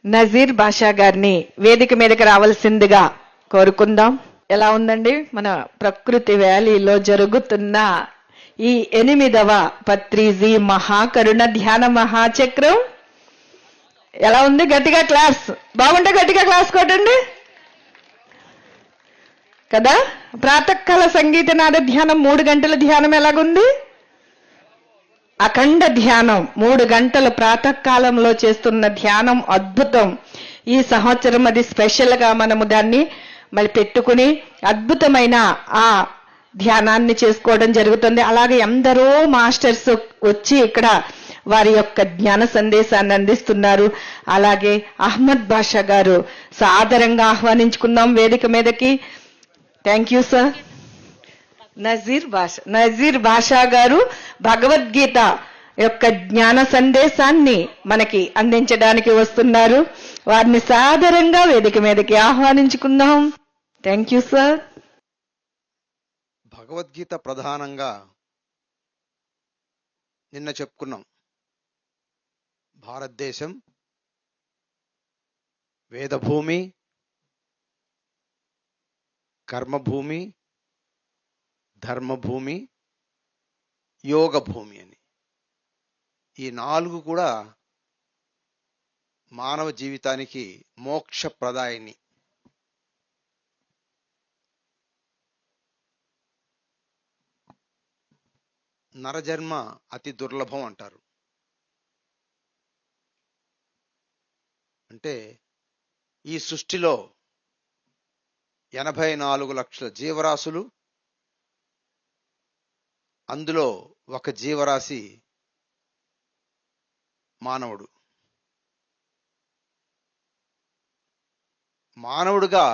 నజీర్ బాషా గారిని వేదిక మీదకి రావాల్సిందిగా కోరుకుందాం. ఎలా ఉందండి మన ప్రకృతి వ్యాలీలో జరుగుతున్న ఈ 8వ పత్రిజీ మహాకరుణ ధ్యాన మహాచక్రం? ఎలా ఉంది? గట్టిగా క్లాస్. బాగుంటే గట్టిగా క్లాస్ కొట్టండి కదా. ప్రాతకాల సంగీతనాద ధ్యానం 3 గంటల ధ్యానం ఎలాగుంది? అఖండ ధ్యానం 3 గంటలు ప్రాతకాలంలో చేస్తున్న ధ్యానం అద్భుతం. ఈ సంవత్సరం అది స్పెషల్గా మనము దాన్ని మళ్ళీ పెట్టుకుని అద్భుతమైన ఆ ధ్యానాన్ని చేసుకోవడం జరుగుతుంది. అలాగే ఎందరో మాస్టర్స్ వచ్చి ఇక్కడ వారి యొక్క జ్ఞాన సందేశాన్ని అందిస్తున్నారు. అలాగే అహ్మద్ బాషా గారు సాదరంగా ఆహ్వానించుకుందాం వేదిక మీదకి. Thank you sir. Nazeer Basha గారు భగవద్గీత యొక్క జ్ఞాన సందేశాన్ని మనకి అందించడానికి వస్తున్నారు. వారిని సాదరంగా వేదిక మీదకి ఆహ్వానించుకుందాం. Thank you sir. భగవద్గీత ప్రధానంగా నిన్న చెప్పుకున్నాం. భారతదేశం వేదభూమి, కర్మభూమి, ధర్మభూమి, యోగ భూమి అని ఈ 4 కూడా మానవ జీవితానికి మోక్షప్రదాయిని. నరజన్మ అతి దుర్లభం అంటారు. అంటే ఈ సృష్టిలో 84 లక్షల జీవరాశులు, అందులో ఒక జీవరాశి మానవుడు. మానవుడిగా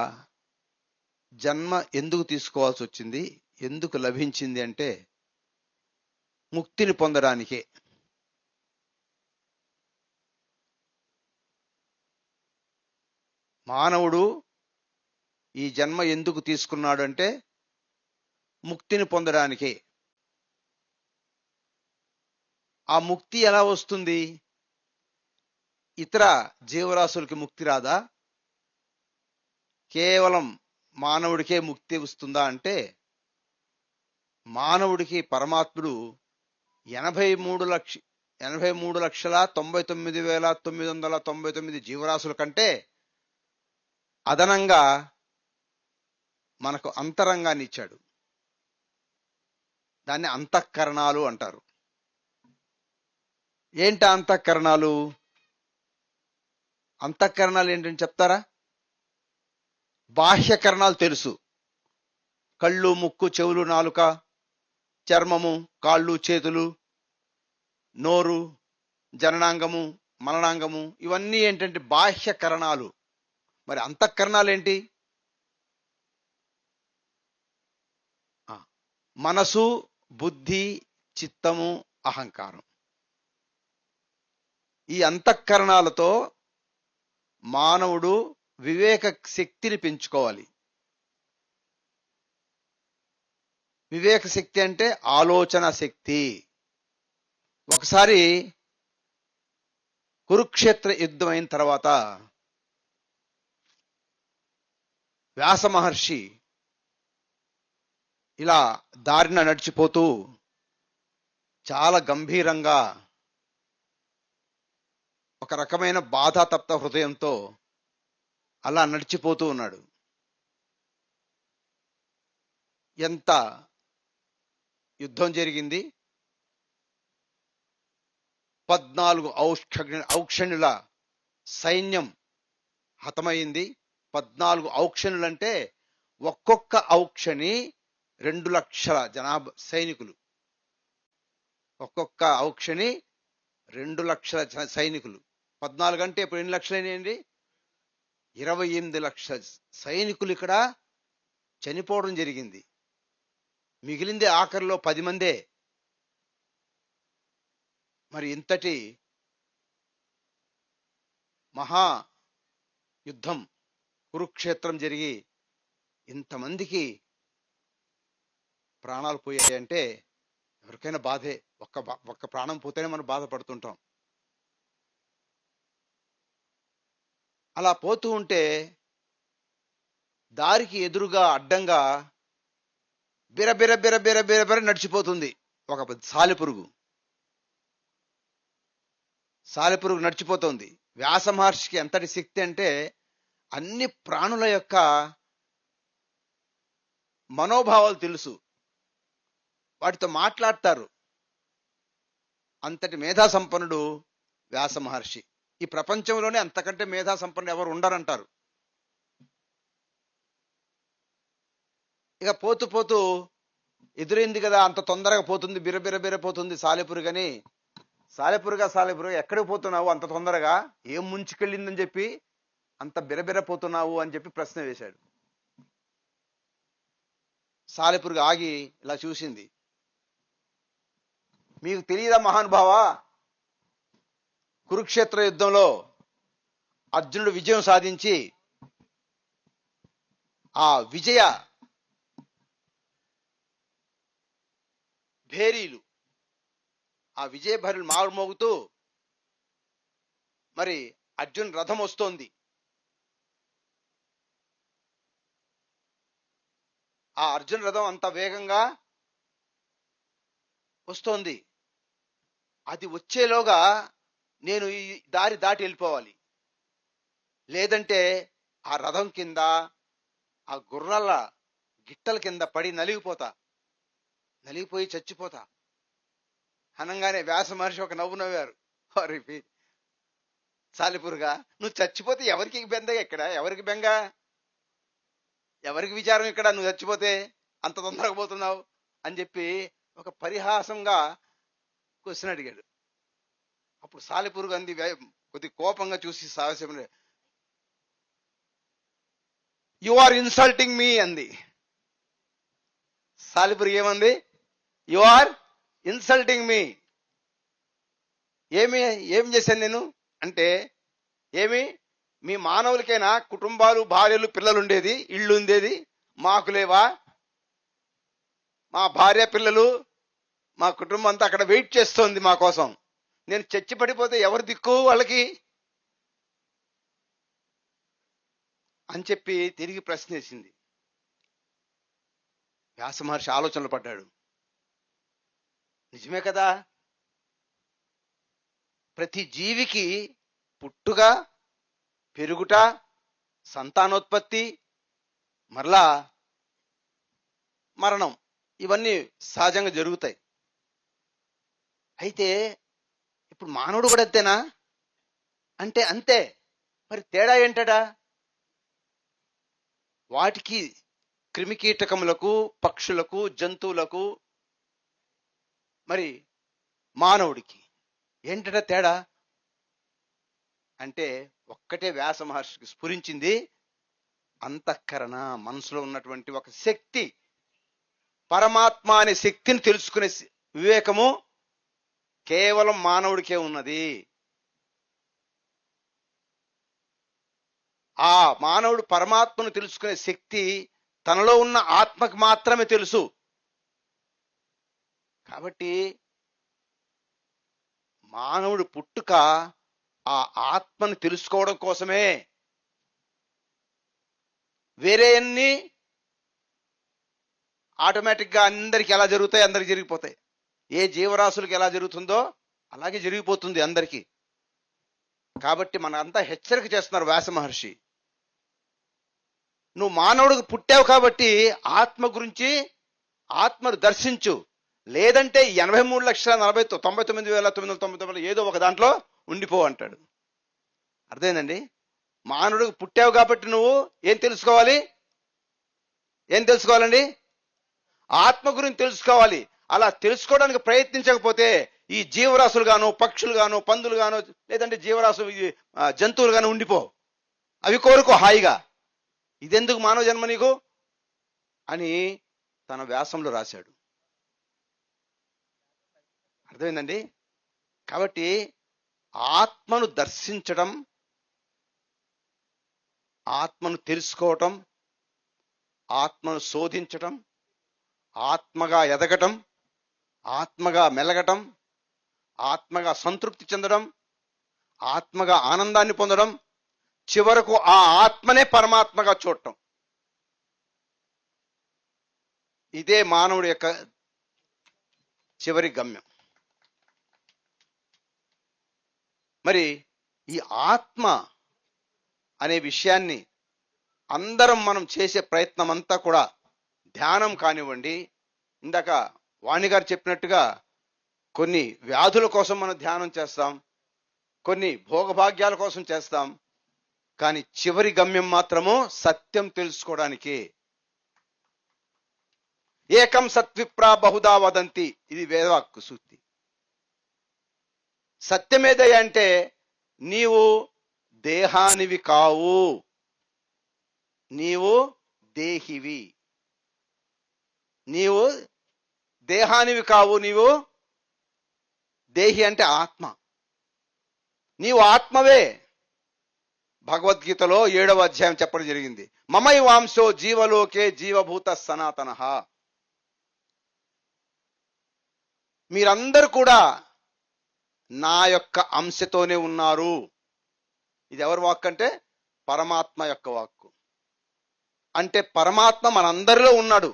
జన్మ ఎందుకు తీసుకోవాల్సి వచ్చింది, ఎందుకు లభించింది అంటే ముక్తిని పొందడానికే. మానవుడు ఈ జన్మ ఎందుకు తీసుకున్నాడు అంటే ముక్తిని పొందడానికే. ఆ ముక్తి ఎలా వస్తుంది? ఇతర జీవరాశులకి ముక్తి రాదా? కేవలం మానవుడికే ముక్తి వస్తుందా అంటే మానవుడికి పరమాత్ముడు 83,99,999 జీవరాశుల కంటే అదనంగా మనకు అంతరంగాన్ని ఇచ్చాడు. దాన్ని అంతఃకరణాలు అంటారు. ఏంటి అంతఃకరణాలు? అంతఃకరణాలు ఏంటని చెప్తారా? బాహ్యకరణాలు తెలుసు. కళ్ళు, ముక్కు, చెవులు, నాలుక, చర్మము, కాళ్ళు, చేతులు, నోరు, జననాంగము, మరణాంగము, ఇవన్నీ ఏంటంటే బాహ్యకరణాలు. మరి అంతఃకరణాలు ఏంటి? మనసు, బుద్ధి, చిత్తము, అహంకారం. ఈ అంతఃకరణాలతో మానవుడు వివేక శక్తిని పెంచుకోవాలి. వివేక శక్తి అంటే ఆలోచన శక్తి. ఒకసారి కురుక్షేత్ర యుద్ధం అయిన తర్వాత వ్యాస మహర్షి ఇలా దారిన నడిచిపోతూ చాలా గంభీరంగా ఒక రకమైన బాధాతప్త హృదయంతో అలా నడిచిపోతూ ఉన్నాడు. ఎంత యుద్ధం జరిగింది? 14 ఔక్షణుల సైన్యం హతమైంది. 14 ఔక్షణులంటే ఒక్కొక్క ఔక్షణి 2 లక్షల జనాభా సైనికులు. ఒక్కొక్క ఔక్షణి 2 లక్షల సైనికులు. 14 అంటే ఇప్పుడు ఎన్ని లక్షలైనాయండి? 28 లక్షల సైనికులు ఇక్కడ చనిపోవడం జరిగింది. మిగిలింది ఆఖరిలో 10 మందే. మరి ఇంతటి మహా యుద్ధం కురుక్షేత్రం జరిగి ఇంతమందికి ప్రాణాలు పోయాయి అంటే ఎవరికైనా బాధే. ఒక్క ప్రాణం పోతేనే మనం బాధపడుతుంటాం. అలా పోతూ ఉంటే దారికి ఎదురుగా అడ్డంగా బిరబిర బిరబిర బిరబిర నడిచిపోతుంది ఒక సాలెపురుగు. సాలెపురుగు నడిచిపోతుంది. వ్యాస మహర్షికి ఎంతటి శక్తి అంటే అన్ని ప్రాణుల యొక్క మనోభావాలు తెలుసు, వాటితో మాట్లాడతారు. అంతటి మేధా సంపన్నుడు వ్యాస మహర్షి. ఈ ప్రపంచంలోనే అంతకంటే మేధా సంపన్నుడు ఎవరు ఉండరంటారు. ఇక పోతూ పోతూ ఎదురైంది కదా, అంత తొందరగా పోతుంది, బిరబిర బిర పోతుంది సాలెపురుగని. సాలెపురుగా ఎక్కడికి పోతున్నావు అంత తొందరగా, ఏం ముంచుకెళ్ళిందని చెప్పి అంత బిరబిర పోతున్నావు అని చెప్పి ప్రశ్న వేశాడు. సాలెపురుగు ఆగి ఇలా చూసింది. మీకు తెలియదా మహానుభావ, కురుక్షేత్ర యుద్ధంలో అర్జునుడు విజయం సాధించి ఆ విజయ భేరీలు, ఆ విజయ భేరీలు మారుమోగుతూ మరి అర్జున్ రథం వస్తోంది. ఆ అర్జున్ రథం అంత వేగంగా వస్తోంది. అది వచ్చేలోగా నేను ఈ దారి దాటి వెళ్ళిపోవాలి, లేదంటే ఆ రథం కింద ఆ గుర్రాల గిట్టల కింద పడి నలిగిపోయి చచ్చిపోతా అనగానే వ్యాస మహర్షి ఒక నవ్వు నవ్వారు. సాలెపురుగా, నువ్వు చచ్చిపోతే ఎవరికి బెంగ ఇక్కడ, ఎవరికి బెంగ, ఎవరికి విచారం ఇక్కడ, నువ్వు చచ్చిపోతే అంత తొందరగా పోతున్నావు అని చెప్పి ఒక పరిహాసంగా క్వశ్చన్ అడిగాడు. అప్పుడు సాలెపురుగు అంది కొద్ది కోపంగా చూసి సాహసం, యు ఆర్ ఇన్సల్టింగ్ మీ అంది. సాలెపురుగు ఏమంది? You are insulting me. ఏం చేశాను నేను అంటే, మీ మానవులకైనా కుటుంబాలు, భార్యలు, పిల్లలు ఉండేది, ఇళ్ళు ఉండేది, మాకు లేవా? మా భార్య, పిల్లలు, మా కుటుంబం అంతా అక్కడ వెయిట్ చేస్తోంది మా కోసం. నేను చచ్చి పడిపోతే ఎవరు దిక్కు వాళ్ళకి అని చెప్పి తిరిగి ప్రశ్నేసింది. వ్యాస మహర్షి ఆలోచనలు పడ్డాడు. నిజమే కదా, ప్రతి జీవికి పుట్టుక, పెరుగుట, సంతానోత్పత్తి, మరలా మరణం, ఇవన్నీ సహజంగా జరుగుతాయి. అయితే ఇప్పుడు మానవుడు కూడా అంతేనా అంటే అంతే. మరి తేడా ఏంటడా? వాటికి క్రిమికీటకములకు, పక్షులకు, జంతువులకు, మరి మానవుడికి ఏంటట తేడా అంటే, ఒక్కటే వ్యాస మహర్షికి స్ఫురించింది. అంతఃకరణ, మనసులో ఉన్నటువంటి ఒక శక్తి, పరమాత్మ అనే శక్తిని తెలుసుకునే వివేకము కేవలం మానవుడికే ఉన్నది. ఆ మానవుడు పరమాత్మను తెలుసుకునే శక్తి తనలో ఉన్న ఆత్మకు మాత్రమే తెలుసు. కాబట్టి మానవుడు పుట్టుక ఆ ఆత్మను తెలుసుకోవడం కోసమే. వేరే అన్ని ఆటోమేటిక్గా అందరికి ఎలా జరుగుతాయి, అందరికి జరిగిపోతాయి. ఏ జీవరాశులకు ఎలా జరుగుతుందో అలాగే జరిగిపోతుంది అందరికీ. కాబట్టి మనంతా హెచ్చరిక చేస్తున్నారు వ్యాస మహర్షి. నువ్వు మానవుడికి పుట్టావు కాబట్టి ఆత్మ గురించి, ఆత్మను దర్శించు, లేదంటే 83,49,999 ఏదో ఒక దాంట్లో ఉండిపో అంటాడు. అర్థమైందండి? మానవుడికి పుట్టావు కాబట్టి నువ్వు ఏం తెలుసుకోవాలండి? ఆత్మ గురించి తెలుసుకోవాలి. అలా తెలుసుకోవడానికి ప్రయత్నించకపోతే ఈ జీవరాశులు గాను, పక్షులు గాను, పందులు గాను, లేదంటే జీవరాశులు, జంతువులు గాను ఉండిపో, అవి కోరుకో హాయిగా. ఇదెందుకు మానవ జన్మ నీకు అని తన వ్యాసంలో రాశాడు. అర్థమైందండి? కాబట్టి ఆత్మను దర్శించడం, ఆత్మను తెలుసుకోవటం, ఆత్మను శోధించటం, ఆత్మగా ఎదగటం, ఆత్మగా మెలగటం, ఆత్మగా సంతృప్తి చెందడం, ఆత్మగా ఆనందాన్ని పొందడం చివరకు ఆ ఆత్మనే పరమాత్మగా చూడటం. ఇదే మానవుడి యొక్క చివరి గమ్యం. మరి ఈ ఆత్మ అనే విషయాన్ని అందరం మనం చేసే ప్రయత్నం అంతా కూడా ధ్యానం కానివ్వండి, ఇందాక వాణి గారు చెప్పినట్టుగా కొన్ని వ్యాధుల కోసం మనం ధ్యానం చేస్తాం, కొన్ని భోగభాగ్యాల కోసం చేస్తాం, కానీ చివరి గమ్యం మాత్రము సత్యం తెలుసుకోవడానికి. ఏకం సత్విప్రా బహుదా వదంతి, ఇది వేదవాక్కు సూక్తి. సత్యమేదయ్య అంటే నీవు దేహానివి కావు, నీవు దేహివి. నీవు దేహానివి కావు, నీవు దేహి అంటే ఆత్మ. నీవు ఆత్మవే. భగవద్గీతలో 7వ అధ్యాయం చెప్పడం జరిగింది. మమై వాంశో జీవలోకే జీవభూత సనాతన. మీరందరూ కూడా నా యొక్క అంశతోనే ఉన్నారు. ఇది ఎవరి వాక్కు అంటే పరమాత్మ యొక్క వాక్కు. అంటే పరమాత్మ మనందరిలో ఉన్నాడు.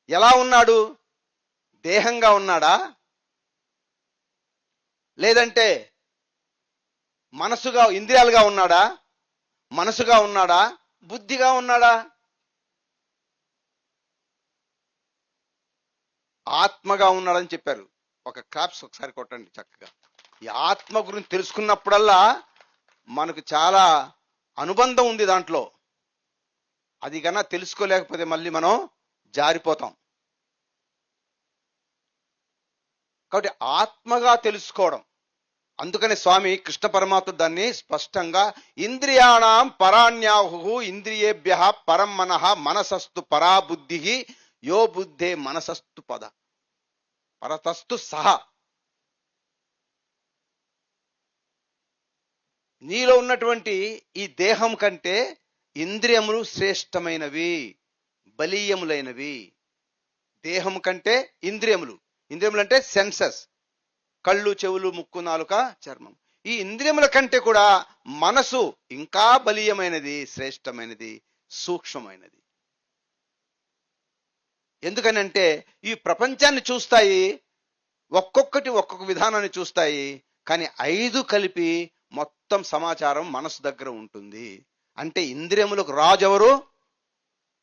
ఎలా ఉన్నాడు? దేహంగా ఉన్నాడా, లేదంటే మనసుగా ఇంద్రియాలుగా ఉన్నాడా, మనసుగా ఉన్నాడా, బుద్ధిగా ఉన్నాడా? ఆత్మగా ఉన్నాడని చెప్పారు. ఒక క్లాప్స్ ఒకసారి కొట్టండి చక్కగా. ఈ ఆత్మ గురించి తెలుసుకున్నప్పుడల్లా మనకు చాలా అనుబంధం ఉంది దాంట్లో. అది కన్నా తెలుసుకోలేకపోతే మళ్ళీ మనం జారిపోతాం. కాబట్టి ఆత్మగా తెలుసుకోవడం. అందుకని స్వామి కృష్ణ పరమాత్మ దాన్ని స్పష్టంగా ఇంద్రియాణం పరాణ్యాహు ఇంద్రియేభ్య పరం మనః మనసస్తు పరా బుద్ధి యో బుద్ధే మనసస్తు పద పరతస్తు సహ. నీలో ఉన్నటువంటి ఈ దేహం కంటే ఇంద్రియములు శ్రేష్టమైనవి, బలీయములైనవి. దేహం కంటే ఇంద్రియములు, ఇంద్రియములు అంటే సెన్సెస్, కళ్ళు, చెవులు, ముక్కు, నాలుక, చర్మం. ఈ ఇంద్రియముల కంటే కూడా మనసు ఇంకా బలీయమైనది, శ్రేష్టమైనది, సూక్ష్మమైనది. ఎందుకనంటే ఈ ప్రపంచాన్ని చూస్తాయి, ఒక్కొక్కటి ఒక్కొక్క విధానాన్ని చూస్తాయి, కానీ 5 కలిపి మొత్తం సమాచారం మనసు దగ్గర ఉంటుంది. అంటే ఇంద్రియములకు రాజు ఎవరు?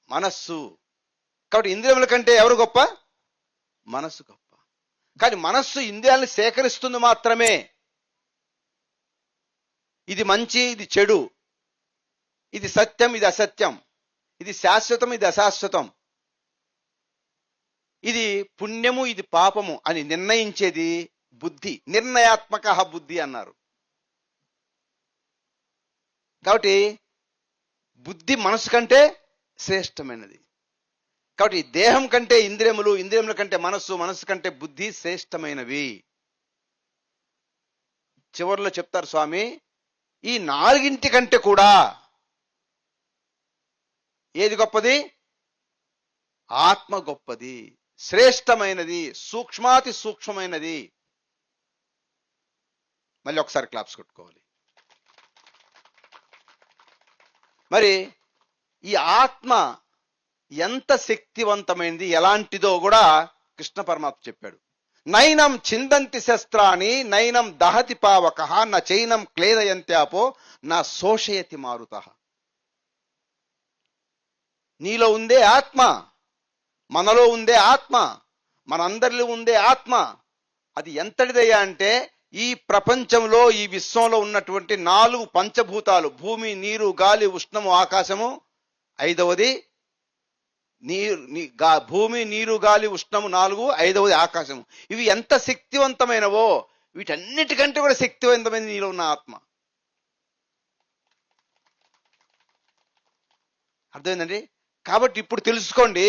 మనస్సు. కాబట్టి ఇంద్రియముల కంటే ఎవరు గొప్ప? మనస్సు గొప్ప. కానీ మనస్సు ఇంద్రియాలను సేకరిస్తుంది మాత్రమే. ఇది మంచి, ఇది చెడు, ఇది సత్యం, ఇది అసత్యం, ఇది శాశ్వతం, ఇది అశాశ్వతం, ఇది పుణ్యము, ఇది పాపము అని నిర్ణయించేది బుద్ధి. నిర్ణయాత్మక బుద్ధి అన్నారు. కాబట్టి బుద్ధి మనసు కంటే శ్రేష్టమైనది. కాబట్టి దేహం కంటే ఇంద్రియములు, ఇంద్రియముల కంటే మనస్సు, మనస్సు కంటే బుద్ధి శ్రేష్టమైనవి. చివరిలో చెప్తారు స్వామి, ఈ 4 కంటే కూడా ఏది గొప్పది? ఆత్మ గొప్పది, శ్రేష్టమైనది, సూక్ష్మాతి సూక్ష్మమైనది. మళ్ళీ ఒకసారి క్లాప్స్ కొట్టుకోవాలి. మరి ఈ ఆత్మ ఎంత శక్తివంతమైనది, ఎలాంటిదో కూడా కృష్ణ పరమాత్మ చెప్పాడు. నైనం చిందంతి శస్త్రాన్ని నైనం దహతి పావక న చైనం క్లేదయంత్యాపో నా శోషయతి మారుత. నీలో ఉందే ఆత్మ, మనలో ఉందే ఆత్మ, మనందరిలో ఉందే ఆత్మ. అది ఎంతటిదయ్యా అంటే ఈ ప్రపంచంలో, ఈ విశ్వంలో ఉన్నటువంటి 4 పంచభూతాలు, భూమి, నీరు, గాలి, ఉష్ణము, ఆకాశము. 5వది భూమి, నీరు, గాలి, ఉష్ణము 4, 5వది ఆకాశము. ఇవి ఎంత శక్తివంతమైనవో వీటన్నిటికంటే కూడా శక్తివంతమైన నీలో ఉన్న ఆత్మ. అర్థమైందండి? కాబట్టి ఇప్పుడు తెలుసుకోండి,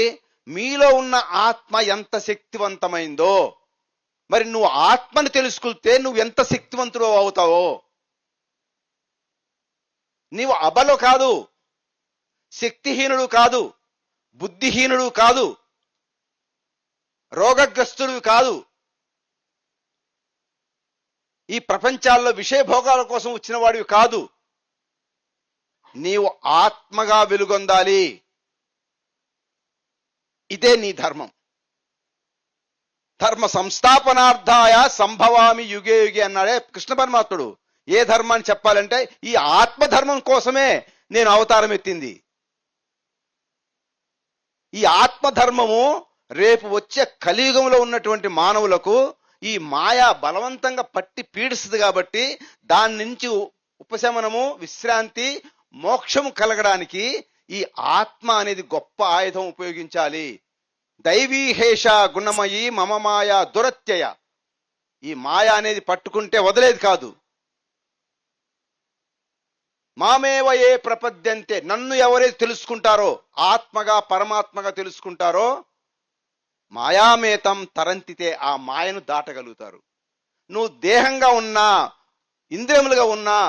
మీలో ఉన్న ఆత్మ ఎంత శక్తివంతమైందో. మరి నువ్వు ఆత్మని తెలుసుకుంటే నువ్వు ఎంత శక్తివంతుడు అవుతావో. నీవు అబలు కాదు, శక్తిహీనుడు కాదు, బుద్ధిహీనుడు కాదు, రోగగ్రస్తుడు కాదు, ఈ ప్రపంచాల్లో విషయభోగాల కోసం వచ్చిన వాడివి కాదు. నీవు ఆత్మగా వెలుగొందాలి. ఇదే నీ ధర్మం. ధర్మ సంస్థాపనార్థాయ సంభవామి యుగే యుగే అన్నాడే కృష్ణ పరమాత్ముడు. ఏ ధర్మాన్ని చెప్పాలంటే ఈ ఆత్మధర్మం కోసమే నేను అవతారం ఎత్తింది. ఈ ఆత్మధర్మము రేపు వచ్చే కలియుగంలో ఉన్నటువంటి మానవులకు ఈ మాయా బలవంతంగా పట్టి పీడిస్తుంది కాబట్టి దాని నుంచి ఉపశమనము, విశ్రాంతి, మోక్షము కలగడానికి ఈ ఆత్మ అనేది గొప్ప ఆయుధం ఉపయోగించాలి. దైవీహేష గుణమయి మమ మాయా దురత్యయ. ఈ మాయ అనేది పట్టుకుంటే వదిలేది కాదు. మామేవ ఏ ప్రపద్యంతే, నన్ను ఎవరైతే తెలుసుకుంటారో, ఆత్మగా పరమాత్మగా తెలుసుకుంటారో, మాయామేతం తరంతితే, ఆ మాయను దాటగలుగుతారు. నువ్వు దేహంగా ఉన్నా, ఇంద్రియములుగా ఉన్నా,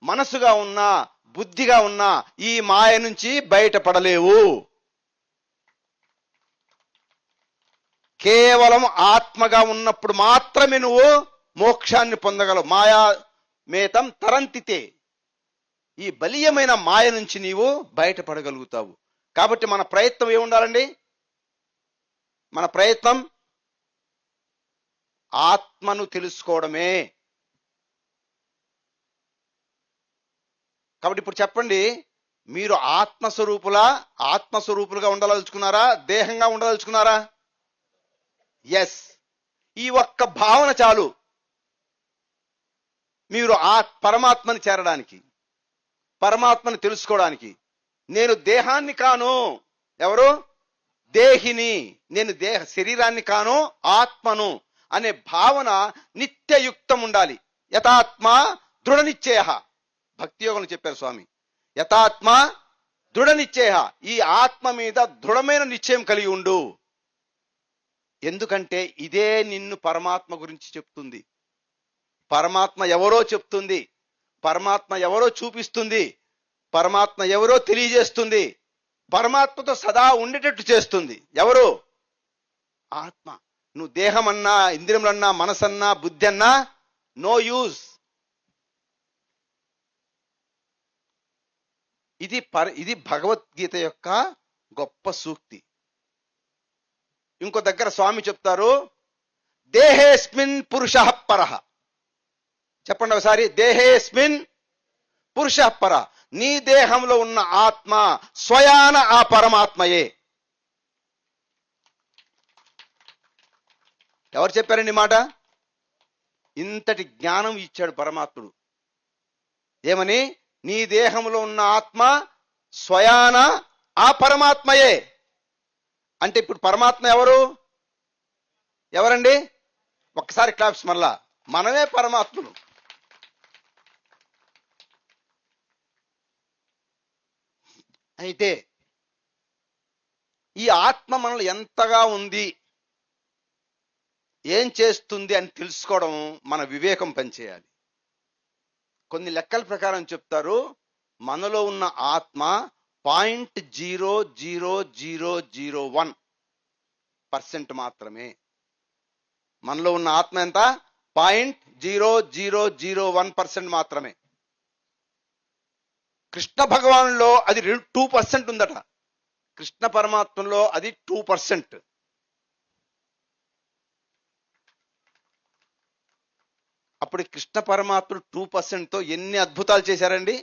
మనసుగా ఉన్నా, బుద్ధిగా ఉన్నా ఈ మాయ నుంచి బయటపడలేవు. కేవలం ఆత్మగా ఉన్నప్పుడు మాత్రమే నువ్వు మోక్షాన్ని పొందగలవు. మాయామేతం తరంతితే, ఈ బలీయమైన మాయ నుంచి నీవు బయటపడగలుగుతావు. కాబట్టి మన ప్రయత్నం ఏముండాలండి? మన ప్రయత్నం ఆత్మను తెలుసుకోవడమే. కాబట్టి ఇప్పుడు చెప్పండి, మీరు ఆత్మస్వరూపులుగా ఉండదలుచుకున్నారా, దేహంగా ఉండదలుచుకున్నారా? ఎస్. ఈ ఒక్క భావన చాలు మీరు ఆ పరమాత్మని చేరడానికి, పరమాత్మని తెలుసుకోవడానికి. నేను దేహాన్ని కాను, ఎవరు? దేహిని. నేను శరీరాన్ని కాను, ఆత్మను అనే భావన నిత్యయుక్తం ఉండాలి. యథాత్మ దృఢ నిశ్చయ. భక్తి యోగంలో చెప్పారు స్వామి, యథాత్మ దృఢ నిశ్చయ. ఈ ఆత్మ మీద దృఢమైన నిశ్చయం కలిగి ఉండు. ఎందుకంటే ఇదే నిన్ను పరమాత్మ గురించి చెప్తుంది. పరమాత్మ ఎవరో చెప్తుంది, పరమాత్మ ఎవరో చూపిస్తుంది, పరమాత్మ ఎవరో తెలియజేస్తుంది, పరమాత్మతో సదా ఉండేటట్టు చేస్తుంది. ఎవరు? ఆత్మ. నువ్వు దేహమన్నా, ఇంద్రియములన్నా, మనసన్నా, బుద్ధి అన్నా నో యూజ్. ఇది భగవద్గీత యొక్క గొప్ప సూక్తి. ఇంకో దగ్గర స్వామి చెప్తారు, దేహేస్మిన్ పురుషః పరః. చెప్పండి ఒకసారి, దేహేస్మిన్ పురుషః పరః. నీ దేహంలో ఉన్న ఆత్మ స్వయాన ఆ పరమాత్మయే. ఎవరు చెప్పారండి మాట? ఇంతటి జ్ఞానం ఇచ్చాడు పరమాత్ముడు. ఏమని? నీ దేహంలో ఉన్న ఆత్మ స్వయాన ఆ పరమాత్మయే. అంటే ఇప్పుడు పరమాత్మ ఎవరండి? ఒక్కసారి క్లాప్స్. మళ్ళా మనమే పరమాత్మలు. అయితే ఈ ఆత్మ మనలో ఎంతగా ఉంది, ఏం చేస్తుంది అని తెలుసుకోవడం మన వివేకం పనిచేయాలి. కొన్ని లెక్కల ప్రకారం చెప్తారు, మనలో ఉన్న ఆత్మ 0.00001% మాత్రమే. మనలో ఉన్న ఆత్మ ఎంత? 0.0001% మాత్రమే. కృష్ణ భగవానులో అది 2% ఉందట. కృష్ణ పరమాత్మలో అది 2%. అప్పుడు కృష్ణ పరమాత్ముడు 2%తో ఎన్ని అద్భుతాలు చేశారండి,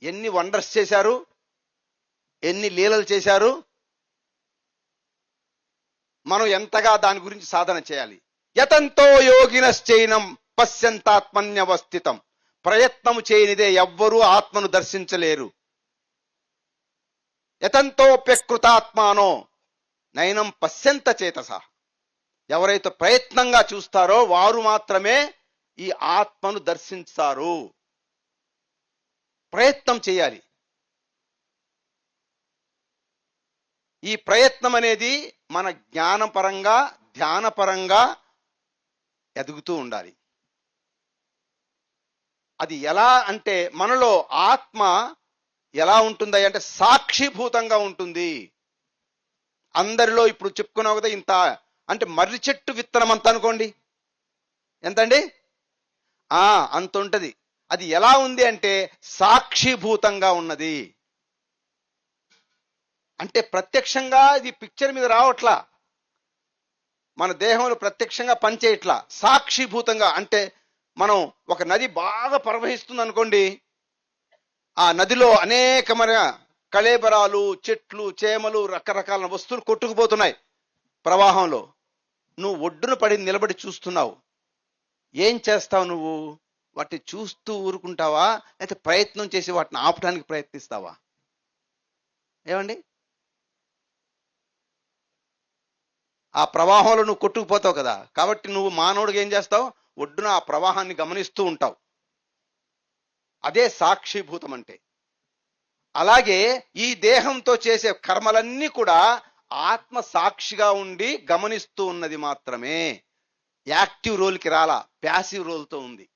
ఎన్ని వండర్స్ చేశారు, ఎన్ని లీలలు చేశారు. మనం ఎంతగా దాని గురించి సాధన చేయాలి. యతంతో యోగినశ్చైనం పశ్యంతాత్మన్యవస్థితం. ప్రయత్నము చేయనిదే ఎవ్వరూ ఆత్మను దర్శించలేరు. యతంతోప్యకృతాత్మానో నైనం పశ్యంత చేతస. ఎవరైతే ప్రయత్నంగా చూస్తారో వారు మాత్రమే ఈ ఆత్మను దర్శిస్తారు. ప్రయత్నం చేయాలి. ఈ ప్రయత్నం అనేది మన జ్ఞానపరంగా, ధ్యానపరంగా ఎదుగుతూ ఉండాలి. అది ఎలా అంటే, మనలో ఆత్మ ఎలా ఉంటుంది అంటే సాక్షిభూతంగా ఉంటుంది. అందరిలో ఇప్పుడు చెప్పుకున్నావు కదా, ఇంత అంటే మర్రి చెట్టు విత్తనం అంత అనుకోండి, ఎంతండి? అంత ఉంటది. అది ఎలా ఉంది అంటే సాక్షిభూతంగా ఉన్నది. అంటే ప్రత్యక్షంగా ఇది పిక్చర్ మీద రావట్లా, మన దేహంలో ప్రత్యక్షంగా పనిచేయట్లా, సాక్షిభూతంగా. అంటే మనం ఒక నది బాగా ప్రవహిస్తుంది అనుకోండి, ఆ నదిలో అనేకమైన కళేబరాలు, చెట్లు, చేమలు, రకరకాల వస్తువులు కొట్టుకుపోతున్నాయి ప్రవాహంలో. నువ్వు ఒడ్డున పడి నిలబడి చూస్తున్నావు. ఏం చేస్తావు నువ్వు? వాటిని చూస్తూ ఊరుకుంటావా, లేకపోతే ప్రయత్నం చేసి వాటిని ఆపడానికి ప్రయత్నిస్తావా? ఏమండి? ఆ ప్రవాహంలో నువ్వు కొట్టుకుపోతావు కదా, కాబట్టి నువ్వు మానవుడిగా ఏం చేస్తావు? ఒడ్డున ఆ ప్రవాహాన్ని గమనిస్తూ ఉంటావు. అదే సాక్షిభూతం అంటే. అలాగే ఈ దేహంతో చేసే కర్మలన్నీ కూడా ఆత్మ సాక్షిగా ఉండి గమనిస్తూ ఉన్నది మాత్రమే. యాక్టివ్ రోల్కి రాలా, ప్యాసివ్ రోల్తో ఉంది.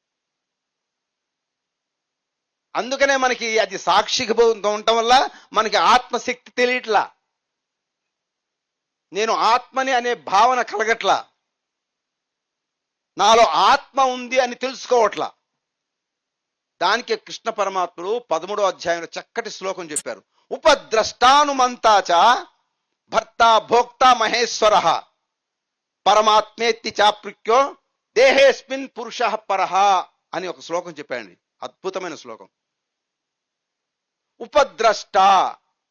అందుకనే మనకి అది సాక్షిగా ఉండటం వల్ల మనకి ఆత్మశక్తి తెలియట్లా, నేను ఆత్మని అనే భావన కలగట్లా, నాలో ఆత్మ ఉంది అని తెలుసుకోవట్లా. దానికి కృష్ణ పరమాత్ముడు 13వ అధ్యాయంలో చక్కటి శ్లోకం చెప్పారు. ఉపద్రష్టానుమంతాచ భర్త భోక్త మహేశ్వర పరమాత్మేత్తి చాప్రుక్యో దేహేస్మిన్ పురుష పరహ అని ఒక శ్లోకం చెప్పాడండి. అద్భుతమైన శ్లోకం. ఉపద్రష్ట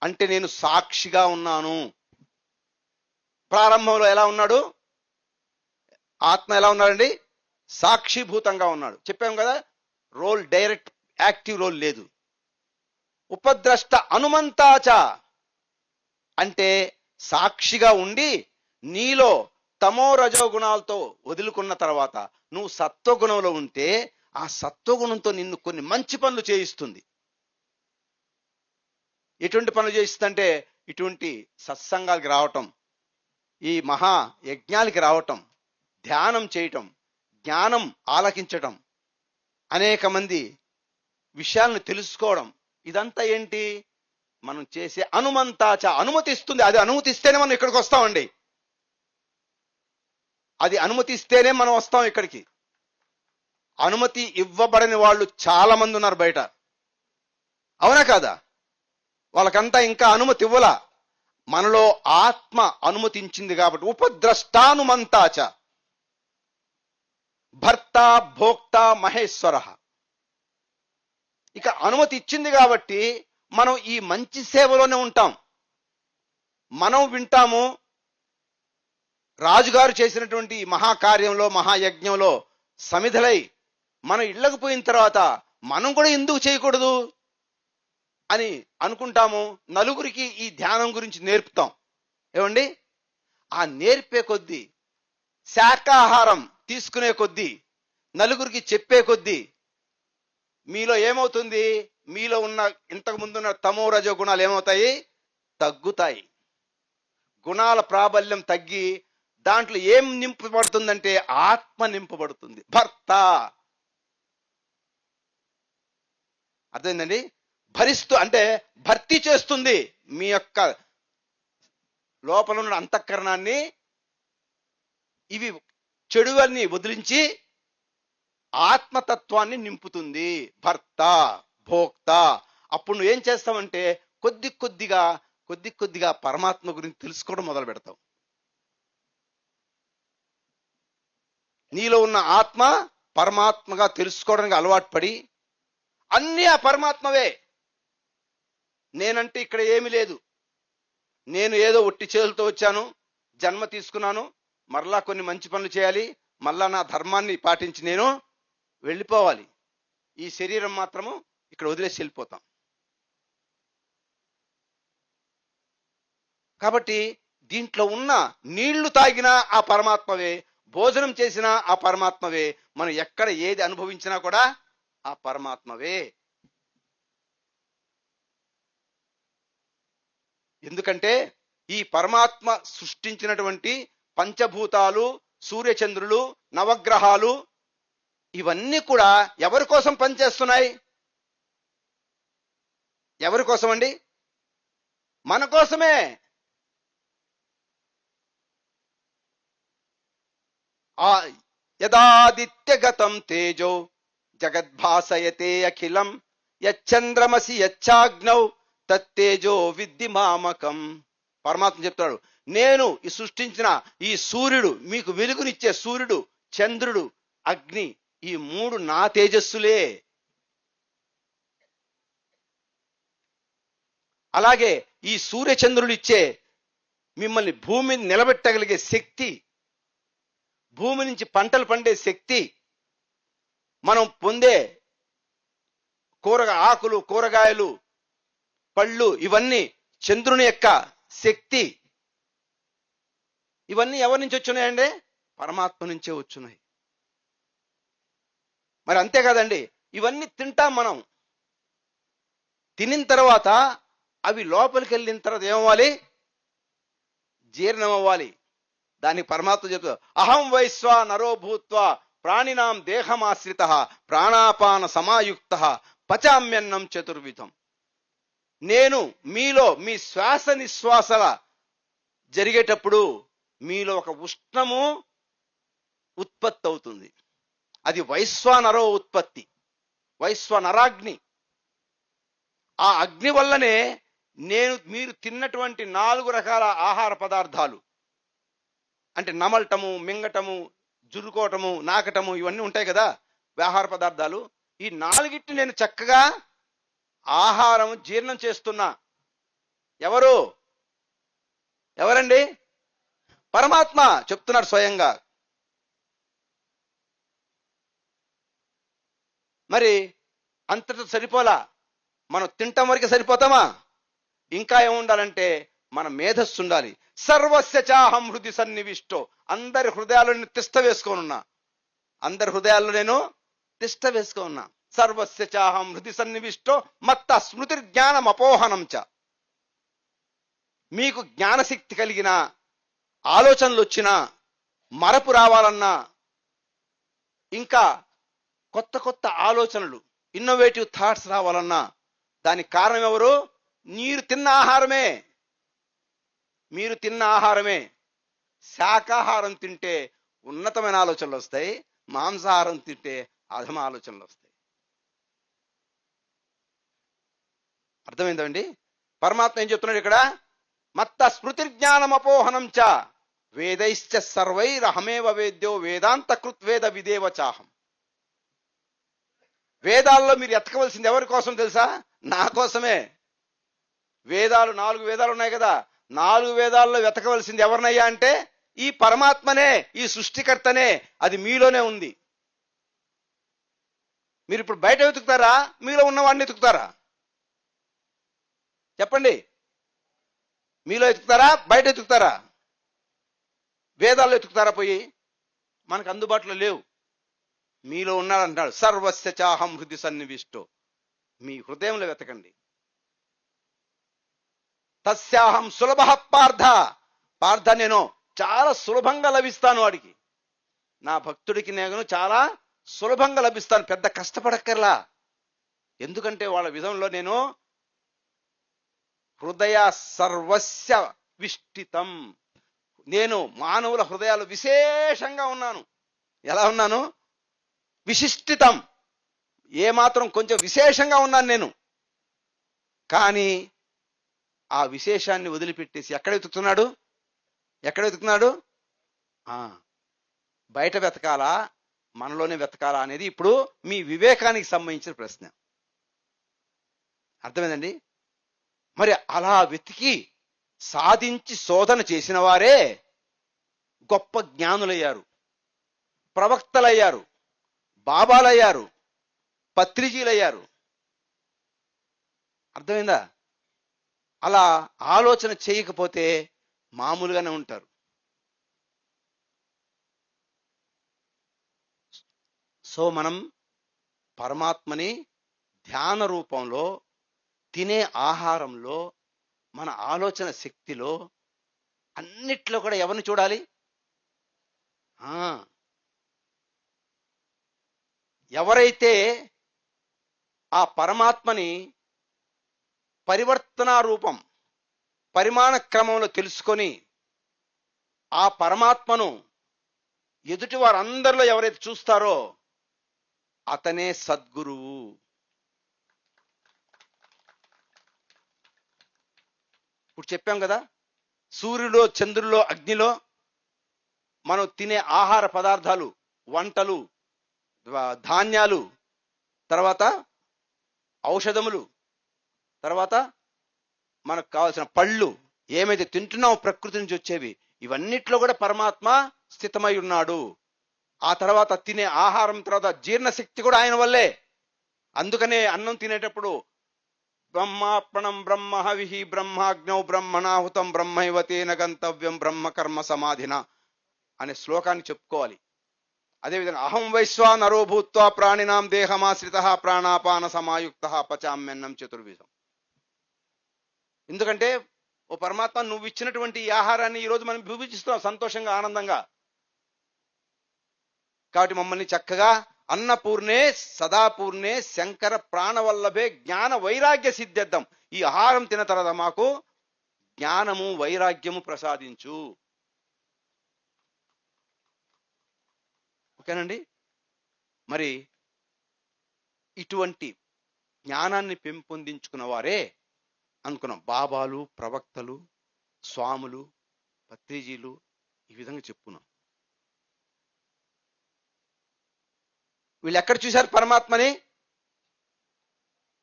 అంటే నేను సాక్షిగా ఉన్నాను. ప్రారంభంలో ఎలా ఉన్నాడు? ఆత్మ ఎలా ఉన్నాడండి? సాక్షిభూతంగా ఉన్నాడు. చెప్పాం కదా, రోల్ డైరెక్ట్ యాక్టివ్ రోల్ లేదు. ఉపద్రష్ట అనుమంతాచ అంటే సాక్షిగా ఉండి నీలో తమో రజో గుణాలతో వదులుకున్న తర్వాత నువ్వు సత్వగుణంలో ఉంటే ఆ సత్వగుణంతో నిన్ను కొన్ని మంచి పనులు చేయిస్తుంది. ఎటువంటి పనులు చేయిస్తుందంటే ఇటువంటి సత్సంగాలకి రావటం, ఈ మహా యజ్ఞాలకి రావటం, ధ్యానం చేయటం, జ్ఞానం ఆలకించటం, అనేక మంది విషయాలను తెలుసుకోవడం. ఇదంతా ఏంటి? మనం చేసే అనుమంతాచ అనుమతిస్తుంది. అది అనుమతిస్తేనే మనం ఇక్కడికి వస్తామండి. అది అనుమతిస్తేనే మనం వస్తాం ఇక్కడికి. అనుమతి ఇవ్వబడని వాళ్ళు చాలా మంది ఉన్నారు బయట, అవునా కాదా? వాళ్ళకంతా ఇంకా అనుమతి ఇవ్వలా. మనలో ఆత్మ అనుమతించింది కాబట్టి ఉపద్రష్టానుమంతాచ భర్త భోక్త మహేశ్వర. ఇక అనుమతి ఇచ్చింది కాబట్టి మనం ఈ మంచి సేవలోనే ఉంటాం. మనం వింటాము. రాజుగారు చేసినటువంటి మహాకార్యంలో, మహాయజ్ఞంలో సమిధలై మనం ఇళ్ళకు పోయిన తర్వాత మనం కూడా ఎందుకు చేయకూడదు అని అనుకుంటాము. నలుగురికి ఈ ధ్యానం గురించి నేర్పుతాం. ఏమండి? ఆ నేర్పే కొద్దీ, శాకాహారం తీసుకునే కొద్దీ, నలుగురికి చెప్పే కొద్దీ మీలో ఏమవుతుంది? మీలో ఉన్న ఇంతకు ముందున్న తమో రజో గుణాలు ఏమవుతాయి? తగ్గుతాయి. గుణాల ప్రాబల్యం తగ్గి దాంట్లో ఏం నింపబడుతుందంటే ఆత్మ నింపబడుతుంది. భర్త అర్థమైందండి? భరిస్తూ అంటే భర్తీ చేస్తుంది. మీ యొక్క లోపల ఉన్న అంతఃకరణాన్ని ఇవి చెడువన్నీ వదిలించి ఆత్మతత్వాన్ని నింపుతుంది. భర్త భోక్త. అప్పుడు నువ్వు ఏం చేస్తావంటే కొద్ది కొద్దిగా పరమాత్మ గురించి తెలుసుకోవడం మొదలు పెడతావు. నీలో ఉన్న ఆత్మ పరమాత్మగా తెలుసుకోవడానికి అలవాటు పడి అన్నీ ఆ పరమాత్మవే. నేనంటే ఇక్కడ ఏమీ లేదు, నేను ఏదో ఒట్టి చేతులతో వచ్చాను, జన్మ తీసుకున్నాను, మరలా కొన్ని మంచి పనులు చేయాలి, మళ్ళా నా ధర్మాన్ని పాటించి నేను వెళ్ళిపోవాలి, ఈ శరీరం మాత్రము ఇక్కడ వదిలేసి వెళ్ళిపోతాం. కాబట్టి దీంట్లో ఉన్న నీళ్లు తాగినా ఆ పరమాత్మవే, భోజనం చేసినా ఆ పరమాత్మవే, మనం ఎక్కడ ఏది అనుభవించినా కూడా ఆ పరమాత్మవే. ఎందుకంటే ఈ పరమాత్మ సృష్టించినటువంటి పంచభూతాలు, సూర్యచంద్రులు, నవగ్రహాలు ఇవన్నీ కూడా ఎవరి కోసం పనిచేస్తున్నాయి? ఎవరి కోసం అండి? మన కోసమే. యదాదిత్యగతం తేజో జగద్భాసయతే అఖిలం యచ్చంద్రమసి యచ్చాగ్నౌ తత్తేజో విద్ధి మామకం. పరమాత్మ చెప్తాడు, నేను ఈ సృష్టించిన ఈ సూర్యుడు, మీకు వెలుగునిచ్చే సూర్యుడు, చంద్రుడు, అగ్ని, ఈ మూడు నా తేజస్సులే. అలాగే ఈ సూర్యచంద్రులు ఇచ్చే మిమ్మల్ని భూమిని నిలబెట్టగలిగే శక్తి, భూమి నుంచి పంటలు పండే శక్తి, మనం పొందే ఆకులు, కూరగాయలు, పళ్ళు, ఇవన్నీ చంద్రుని యొక్క శక్తి. ఇవన్నీ ఎవరి నుంచి వచ్చున్నాయండి? పరమాత్మ నుంచే వచ్చున్నాయి. మరి అంతేకాదండి, ఇవన్నీ తింటాం మనం. తినిన తర్వాత అవి లోపలికి వెళ్ళిన తర్వాత ఏమవ్వాలి? జీర్ణం అవ్వాలి. దానికి పరమాత్మ చెప్తారు, అహం వైశ్వా నరో భూత్వా ప్రాణినాం దేహమాశ్రిత ప్రాణాపాన సమాయుక్త పచామ్యన్నం చతుర్విధం. నేను మీలో మీ శ్వాస నిశ్వాసల జరిగేటప్పుడు మీలో ఒక ఉష్ణము ఉత్పత్తి అవుతుంది. అది వైశ్వానరో ఉత్పత్తి, వైశ్వనరాగ్ని. ఆ అగ్ని వల్లనే మీరు తిన్నటువంటి 4 రకాల ఆహార పదార్థాలు, అంటే నమలటము, మింగటము, జురుకోవటము, నాకటము, ఇవన్నీ ఉంటాయి కదా ఆహార పదార్థాలు. ఈ 4టిని నేను చక్కగా ఆహారం జీర్ణం చేస్తున్నా. ఎవరండి? పరమాత్మ చెప్తున్నాడు స్వయంగా. మరి అంతటితో సరిపోలా, మనం తింటాం వరకు సరిపోతామా? ఇంకా ఏముండాలంటే మన మేధస్సు ఉండాలి. సర్వస్య చాహం హృది సన్నివిష్టో, అందరి హృదయాల్లో నేను తిష్ట వేసుకోనున్నా. అందరి హృదయాల్లో నేను తిష్ట వేసుకోనున్నా. సర్వస్య చాహం హృది సన్నివిష్టో మత్త స్మృతి జ్ఞానం అపోహనం చ. మీకు జ్ఞానశక్తి కలిగిన ఆలోచనలు వచ్చినా, మరపు రావాలన్నా, ఇంకా కొత్త కొత్త ఆలోచనలు, ఇన్నోవేటివ్ థాట్స్ రావాలన్నా దానికి కారణం ఎవరు? మీరు తిన్న ఆహారమే. మీరు తిన్న ఆహారమే. శాకాహారం తింటే ఉన్నతమైన ఆలోచనలు వస్తాయి, మాంసాహారం తింటే అధమ ఆలోచనలు వస్తాయి. అర్థమైందండి? పరమాత్మ ఏం చెప్తున్నాడు ఇక్కడ? మత్త స్మృతి జ్ఞానం అపోహనం చ వేదైశ్చ సర్వైరహమేవ వేద్యో వేదాంత కృత్ వేద విదేవ చాహం. వేదాల్లో మీరు ఎతకవలసింది ఎవరి కోసం తెలుసా? నా కోసమే. వేదాలు 4 వేదాలు ఉన్నాయి కదా, 4 వేదాల్లో వెతకవలసింది ఎవరినయ్యా అంటే ఈ పరమాత్మనే, ఈ సృష్టికర్తనే. అది మీలోనే ఉంది. మీరు ఇప్పుడు బయట వెతుకుతారా, మీలో ఉన్నవాడిని వెతుకుతారా? చెప్పండి. మీలో వెతుకుతారా, బయట వెతుకుతారా? వేదాల్లో వెతుకుతారా? పోయి మనకు అందుబాటులో లేవు. మీలో ఉన్నాడంటాడు. సర్వస్య చాహం హృది సన్నివిష్టో, మీ హృదయంలో వెతకండి. తస్యాహం సులభ పార్థ, నేను చాలా సులభంగా లభిస్తాను వాడికి. నా భక్తుడికి నేను చాలా సులభంగా లభిస్తాను, పెద్ద కష్టపడక్కర్లా. ఎందుకంటే వాళ్ళ విధంలో నేను హృదయ సర్వస్య విష్టితం, నేను మానవుల హృదయాలు విశేషంగా ఉన్నాను. ఎలా ఉన్నాను? విశిష్టితం, ఏమాత్రం కొంచెం విశేషంగా ఉన్నాను నేను. కానీ ఆ విశేషాన్ని వదిలిపెట్టేసి ఎక్కడ వెతుకుతున్నాడు? బయట వెతకాలా, మనలోనే వెతకాలా అనేది ఇప్పుడు మీ వివేకానికి సంబంధించిన ప్రశ్న. అర్థమైందండి? మరి అలా వెతికి సాధించి శోధన చేసిన వారే గొప్ప జ్ఞానులయ్యారు, ప్రవక్తలయ్యారు, బాబాలయ్యారు, పత్రిజీలయ్యారు. అర్థమైందా? అలా ఆలోచన చేయకపోతే మామూలుగానే ఉంటారు. సో మనం పరమాత్మని ధ్యాన రూపంలో, తినే ఆహారంలో, మన ఆలోచన శక్తిలో, అన్నిట్లో కూడా ఎవరిని చూడాలి? ఎవరైతే ఆ పరమాత్మని పరివర్తన రూపం, పరిమాణ క్రమంలో తెలుసుకొని ఆ పరమాత్మను ఎదుటి వారందరిలో ఎవరైతే చూస్తారో అతనే సద్గురువు. ఇప్పుడు చెప్పాం కదా, సూర్యులో, చంద్రుల్లో, అగ్నిలో మనం తినే ఆహార పదార్థాలు, వంటలు, ధాన్యాలు, తర్వాత ఔషధములు, తర్వాత మనకు కావాల్సిన పళ్ళు ఏమైతే తింటున్నామో ప్రకృతి నుంచి వచ్చేవి, ఇవన్నిట్లో కూడా పరమాత్మ స్థితమై ఉన్నాడు. ఆ తర్వాత తినే ఆహారం తర్వాత జీర్ణశక్తి కూడా ఆయన వల్లే. అందుకనే అన్నం తినేటప్పుడు బ్రహ్మార్పణం బ్రహ్మ హవిః బ్రహ్మాగ్నౌ బ్రహ్మణాహుతం బ్రహ్మైవతేన గంతవ్యం బ్రహ్మకర్మ సమాధిన అనే శ్లోకాన్ని చెప్పుకోవాలి. అదేవిధంగా అహం వైశ్వానరో భూత్వా ప్రాణినాం దేహమాశ్రిత ప్రాణాపాన సమాయుక్త పచామ్యన్నం చతుర్విధం. ఎందుకంటే ఓ పరమాత్మ, నువ్వు ఇచ్చినటువంటి ఈ ఆహారాన్ని ఈరోజు మనం భుజిస్తున్నాం సంతోషంగా, ఆనందంగా. కాబట్టి మమ్మల్ని చక్కగా అన్నపూర్ణే సదాపూర్ణే శంకర ప్రాణవల్లభే జ్ఞాన వైరాగ్య సిద్ధ్యర్థం, ఈ ఆహారం తిన్న తర్వాత మాకు జ్ఞానము వైరాగ్యము ప్రసాదించు. ఓకేనండి. మరి ఇటువంటి జ్ఞానాన్ని పెంపొందించుకున్న వారే అనుకున్నాం బాబాలు, ప్రవక్తలు, స్వాములు, పత్రిజీలు, ఈ విధంగా చెప్పుకున్నాం. వీళ్ళు ఎక్కడ చూశారు పరమాత్మని?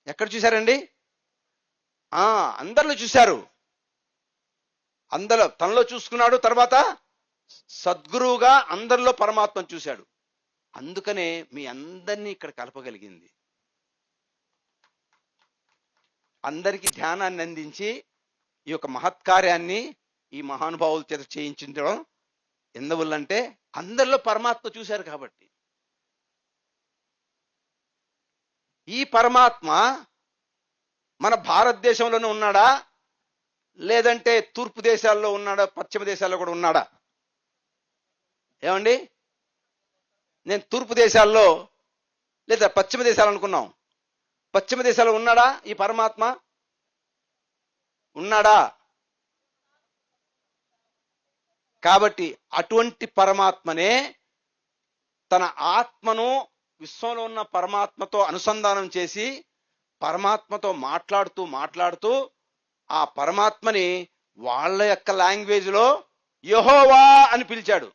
ఎక్కడ చూశారండి? అందరిలో చూశారు. అందరిలో తనలో చూసుకున్నాడు, తర్వాత సద్గురువుగా అందరిలో పరమాత్మను చూశాడు. అందుకనే మీ అందరినీ ఇక్కడ కలపగలిగింది. అందరికీ ధ్యానాన్ని అందించి ఈ యొక్క మహత్కార్యాన్ని ఈ మహానుభావుల చేత చేయించడం ఎందువల్లంటే అందరిలో పరమాత్మ చూశారు కాబట్టి. ఈ పరమాత్మ మన భారతదేశంలోనే ఉన్నాడా, లేదంటే తూర్పు దేశాల్లో ఉన్నాడా, పశ్చిమ దేశాల్లో కూడా ఉన్నాడా? ఏమండి, నేను తూర్పు దేశాల్లో లేదా పశ్చిమ దేశాలు అనుకున్నాం. పశ్చిమ దేశాల్లో ఉన్నాడా ఈ పరమాత్మ? ఉన్నాడా? కాబట్టి అటువంటి పరమాత్మనే తన ఆత్మను విశ్వంలో ఉన్న పరమాత్మతో అనుసంధానం చేసి పరమాత్మతో మాట్లాడుతూ మాట్లాడుతూ ఆ పరమాత్మని వాళ్ళ యొక్క లాంగ్వేజ్లో యెహోవా అని పిలిచాడు.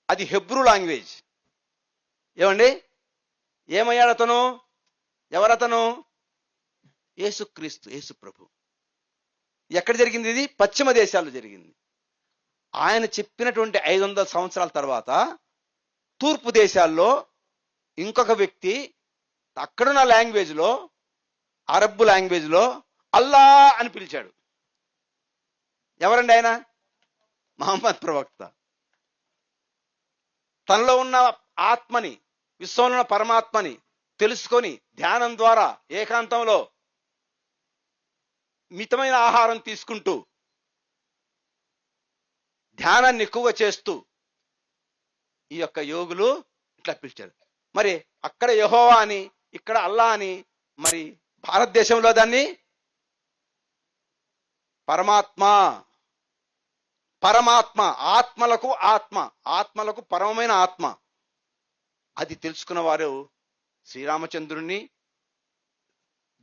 అది హెబ్రూ లాంగ్వేజ్. ఏమండి, ఏమయ్యాడు అతను? ఎవరతను? యేసుక్రీస్తు, యేసు ప్రభు. ఎక్కడ జరిగింది ఇది? పశ్చిమ దేశాల్లో జరిగింది. ఆయన చెప్పినటువంటి 500 సంవత్సరాల తర్వాత తూర్పు దేశాల్లో ఇంకొక వ్యక్తి అక్కడున్న లాంగ్వేజ్లో, అరబ్బు లాంగ్వేజ్లో అల్లా అని పిలిచాడు. ఎవరండి ఆయన? మహమ్మద్ ప్రవక్త. తనలో ఉన్న ఆత్మని, విశ్వంలో ఉన్న పరమాత్మని తెలుసుకొని ధ్యానం ద్వారా ఏకాంతంలో మితమైన ఆహారం తీసుకుంటూ ధ్యానాన్ని ఎక్కువగా చేస్తూ ఈ యొక్క యోగులు ఇట్లా పిలిచారు. మరి అక్కడ యెహోవా అని, ఇక్కడ అల్లా అని, మరి భారతదేశంలో దాన్ని పరమాత్మ. పరమాత్మ ఆత్మలకు ఆత్మ, ఆత్మలకు పరమమైన ఆత్మ. అది తెలుసుకున్న వారు శ్రీరామచంద్రుణ్ణి,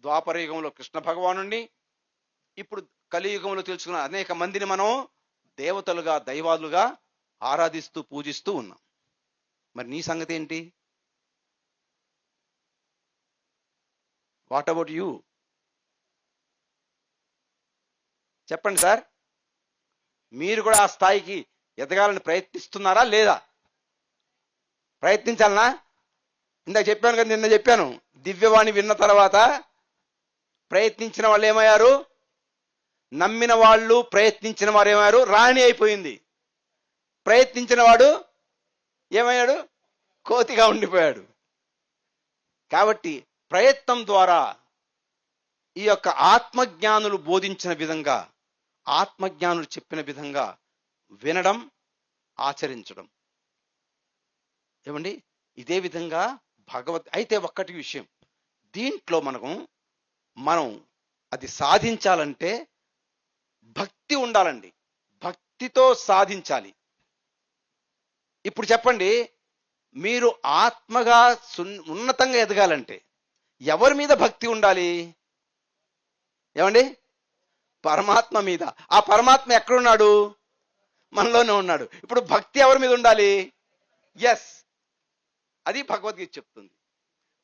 ద్వాపర యుగంలో కృష్ణ భగవానుణ్ణి, ఇప్పుడు కలియుగంలో తెలుసుకున్న అనేక మందిని మనం దేవతలుగా, దైవాలుగా ఆరాధిస్తూ పూజిస్తూ ఉన్నాం. మరి నీ సంగతి ఏంటి? What about you? చెప్పండి సార్. మీరు కూడా ఆ స్థాయికి ఎదగాలని ప్రయత్నిస్తున్నారా లేదా? ప్రయత్నించాలనా? ఇందాక చెప్పాను కదా, నిన్న చెప్పాను, దివ్యవాణి విన్న తర్వాత ప్రయత్నించిన వాళ్ళు ఏమయ్యారు? నమ్మిన వాళ్ళు, ప్రయత్నించిన వారు ఏమయ్యారు? రాణి అయిపోయింది. ప్రయత్నించిన వాడు ఏమయ్యాడు? కోతిగా ఉండిపోయాడు. కాబట్టి ప్రయత్నం ద్వారా ఈ యొక్క ఆత్మజ్ఞానులు బోధించిన విధంగా, ఆత్మజ్ఞానులు చెప్పిన విధంగా వినడం, ఆచరించడం. ఏమండి, ఇదే విధంగా అయితే ఒక్కటి విషయం, దీంట్లో మనం అది సాధించాలంటే భక్తి ఉండాలండి. భక్తితో సాధించాలి. ఇప్పుడు చెప్పండి, మీరు ఆత్మగా ఉన్నతంగా ఎదగాలంటే ఎవరి మీద భక్తి ఉండాలి? ఏమండి? పరమాత్మ మీద. ఆ పరమాత్మ ఎక్కడున్నాడు? మనలోనే ఉన్నాడు. ఇప్పుడు భక్తి ఎవరి మీద ఉండాలి? ఎస్, అది భగవద్గీత చెప్తుంది.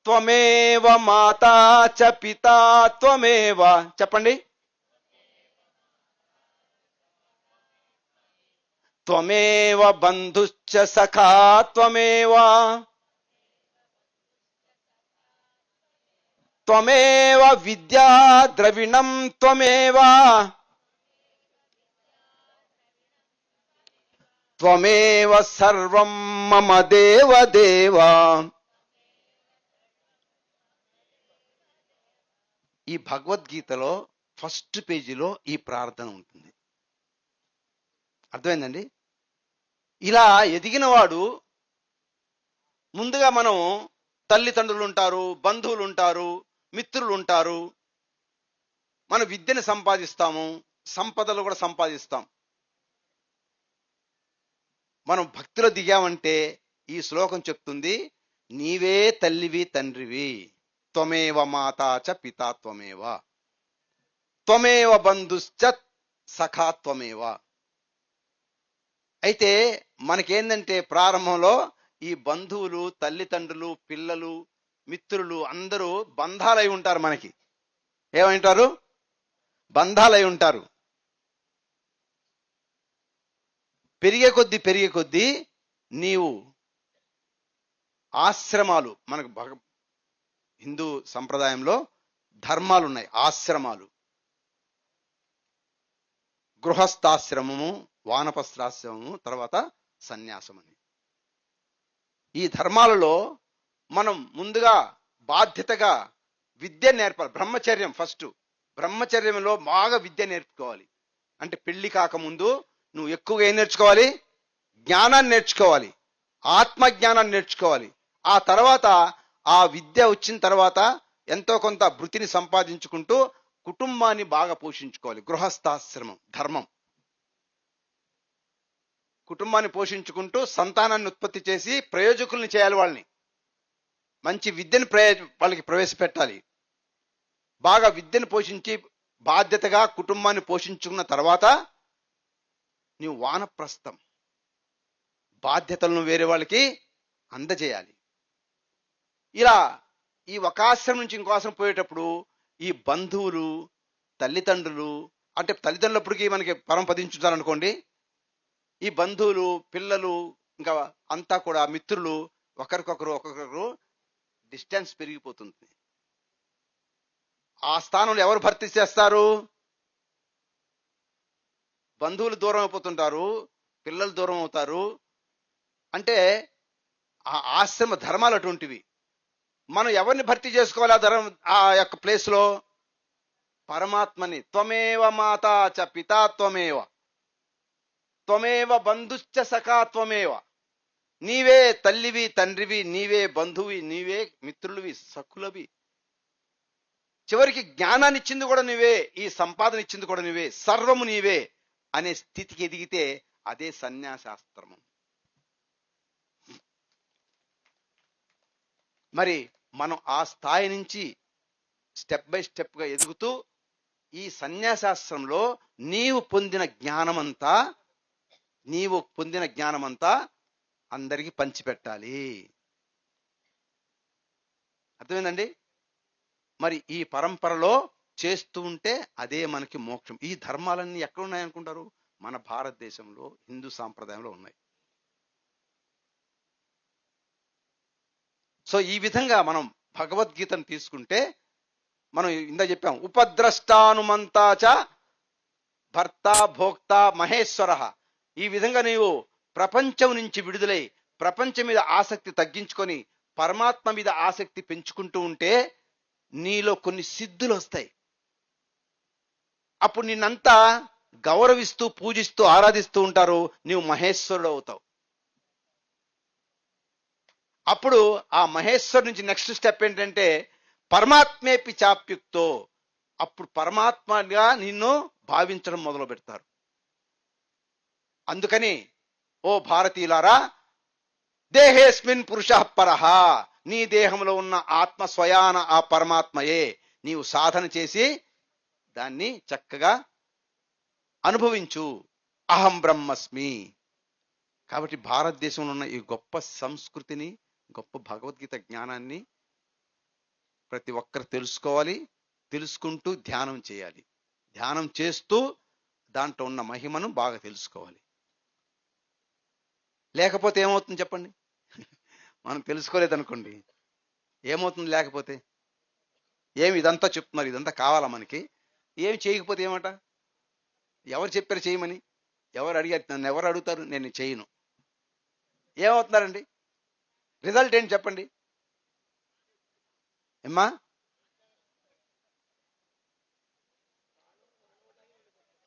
త్వమేవ మాతా చ పితా త్వమేవ. చెప్పండి. త్వమేవ బంధుశ్చ సఖా త్వమేవ. త్వమేవ విద్యా ద్రవిణం త్వమేవ. త్వమేవ సర్వం మమ దేవ దేవ. ఈ భగవద్గీతలో ఫస్ట్ పేజీలో ఈ ప్రార్థన ఉంటుంది. అర్థమైందండి? ఇలా ఎదిగినవాడు ముందుగా మనం తల్లిదండ్రులు ఉంటారు, బంధువులు ఉంటారు, మిత్రులు ఉంటారు, మన విద్యను సంపాదిస్తాము, సంపదలు కూడా సంపాదిస్తాం. మనం భక్తిలో దిగామంటే ఈ శ్లోకం చెప్తుంది, నీవే తల్లివి తండ్రివి. త్వమేవ మాతా చ పితా త్వమేవ. త్వమేవ బంధుశ్చ సఖా త్వమేవ. అయితే మనకేందంటే ప్రారంభంలో ఈ బంధువులు, తల్లిదండ్రులు, పిల్లలు, మిత్రులు అందరూ బంధాలై ఉంటారు. మనకి ఏమంటారు? బంధాలై ఉంటారు. పెరిగే కొద్దీ నీవు ఆశ్రమాలు, మనకు హిందూ సంప్రదాయంలో ధర్మాలు ఉన్నాయి. ఆశ్రమాలు, గృహస్థాశ్రమము, వానప్రస్థాశ్రమము, తర్వాత సన్యాసం అని. ఈ ధర్మాలలో మనం ముందుగా బాధ్యతగా విద్య నేర్పాలి. బ్రహ్మచర్యం ఫస్ట్. బ్రహ్మచర్యంలో బాగా విద్య నేర్చుకోవాలి. అంటే పెళ్లి కాకముందు నువ్వు ఎక్కువగా ఏం నేర్చుకోవాలి? జ్ఞానాన్ని నేర్చుకోవాలి, ఆత్మ జ్ఞానాన్ని నేర్చుకోవాలి. ఆ తర్వాత ఆ విద్య వచ్చిన తర్వాత ఎంతో కొంత భృతిని సంపాదించుకుంటూ కుటుంబాన్ని బాగా పోషించుకోవాలి. గృహస్థాశ్రమం ధర్మం. కుటుంబాన్ని పోషించుకుంటూ సంతానాన్ని ఉత్పత్తి చేసి ప్రయోజకుల్ని చేయాలి. వాళ్ళని మంచి విద్యను వాళ్ళకి ప్రవేశపెట్టాలి. బాగా విద్యను పోషించి బాధ్యతగా కుటుంబాన్ని పోషించుకున్న తర్వాత నీవు వానప్రస్థం బాధ్యతలను వేరే వాళ్ళకి అందజేయాలి. ఇలా ఈ ఒక ఆశ్రమం నుంచి ఇంకో ఆశ్రమం పోయేటప్పుడు ఈ బంధువులు, తల్లిదండ్రులు, అంటే తల్లిదండ్రులప్పటికీ మనకి పరమపదించుతారనుకోండి, ఈ బంధువులు, పిల్లలు, ఇంకా అంతా కూడా మిత్రులు, ఒక్కొక్కరు డిస్టెన్స్ పెరిగిపోతుంది. ఆ స్థానంలో ఎవరు భర్తీ చేస్తారు? బంధువులు దూరం అయిపోతుంటారు, పిల్లలు దూరం అవుతారు. అంటే ఆ ఆశ్రమ ధర్మాలు అటువంటివి. మనం ఎవరిని భర్తీ చేసుకోవాలి ఆ యొక్క ప్లేస్లో? పరమాత్మని. త్వమేవ మాతా చ పితా త్వమేవ. త్వమేవ బంధుశ్చ సఖా త్వమేవ. నీవే తల్లివి తండ్రివి, నీవే బంధువి, నీవే మిత్రులవి, సఖులవి. చివరికి జ్ఞానాన్ని ఇచ్చింది కూడా నీవే, ఈ సంపాదన ఇచ్చింది కూడా నీవే, సర్వము నీవే అనే స్థితికి ఎదిగితే అదే సన్యాసాశ్రమం. మరి మనం ఆ స్థాయి నుంచి స్టెప్ బై స్టెప్ గా ఎదుగుతూ ఈ సన్యాసాశ్రమంలో నీవు పొందిన జ్ఞానమంతా అందరికీ పంచిపెట్టాలి. అర్థమైందండి? మరి ఈ పరంపరలో చేస్తూ ఉంటే అదే మనకి మోక్షం. ఈ ధర్మాలన్నీ ఎక్కడ ఉన్నాయనుకుంటారు? మన భారతదేశంలో హిందూ సాంప్రదాయంలో ఉన్నాయి. సో ఈ విధంగా మనం భగవద్గీతను తీసుకుంటే మనం ఇందా చెప్పాం, ఉపద్రష్టానుమంతాచ భర్త భోక్త మహేశ్వర. ఈ విధంగా నీవు ప్రపంచం నుంచి విడుదలై ప్రపంచం మీద ఆసక్తి తగ్గించుకొని పరమాత్మ మీద ఆసక్తి పెంచుకుంటూ ఉంటే నీలో కొన్ని సిద్ధులు వస్తాయి. అప్పుడు నిన్నంతా గౌరవిస్తూ పూజిస్తూ ఆరాధిస్తూ ఉంటారు. నీవు మహేశ్వరుడు అవుతావు. అప్పుడు ఆ మహేశ్వరు నుంచి నెక్స్ట్ స్టెప్ ఏంటంటే పరమాత్మేపి చాప్యుక్తో. అప్పుడు పరమాత్మగా నిన్ను భావించడం మొదలు పెడతారు. అందుకని ఓ భారతీయులారా, దేహేస్మిన్ పురుష పరహ, నీ దేహంలో ఉన్న ఆత్మ స్వయాన ఆ పరమాత్మయే. నీవు సాధన చేసి దాన్ని చక్కగా అనుభవించు. అహం బ్రహ్మస్మి. కాబట్టి భారతదేశంలో ఉన్న ఈ గొప్ప సంస్కృతిని, గొప్ప భగవద్గీత జ్ఞానాన్ని ప్రతి ఒక్కరు తెలుసుకోవాలి. తెలుసుకుంటూ ధ్యానం చేయాలి. ధ్యానం చేస్తూ దాంట్లో ఉన్న మహిమను బాగా తెలుసుకోవాలి. లేకపోతే ఏమవుతుంది చెప్పండి? మనం తెలుసుకోలేదనుకోండి, ఏమవుతుంది లేకపోతే? ఏమి ఇదంతా చెప్తున్నారు, ఇదంతా కావాలా మనకి? ఏమి చేయకపోతే ఏమట? ఎవరు చెప్పారు చేయమని? ఎవరు అడిగారు? నన్ను ఎవరు అడుగుతారు? నేను చేయను. ఏమవుతున్నారండి? రిజల్ట్ ఏంటి చెప్పండి? ఏమ్మా,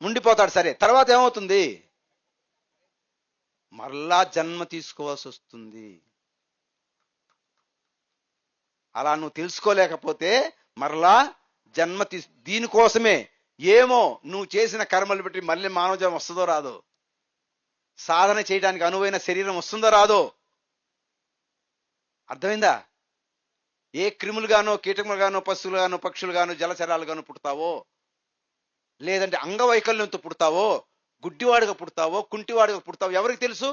ఉండిపోతాడు. సరే, తర్వాత ఏమవుతుంది? మరలా జన్మ తీసుకోవాల్సి వస్తుంది. అలా నువ్వు తెలుసుకోలేకపోతే మరలా జన్మ దీనికోసమే. ఏమో నువ్వు చేసిన కర్మలు బట్టి మళ్ళీ మానవ జన్మ వస్తుందో రాదో, సాధన చేయడానికి అనువైన శరీరం వస్తుందో రాదో. అర్థమైందా? ఏ క్రిములుగానో, కీటకములుగానో, పశువులుగానో, పక్షులుగానో, జలచరాలుగానో పుడతావో, లేదంటే అంగవైకల్యంతో పుడతావో, గుడ్డివాడుగా పుడతావో, కుంటివాడుగా పుడతావో ఎవరికి తెలుసు?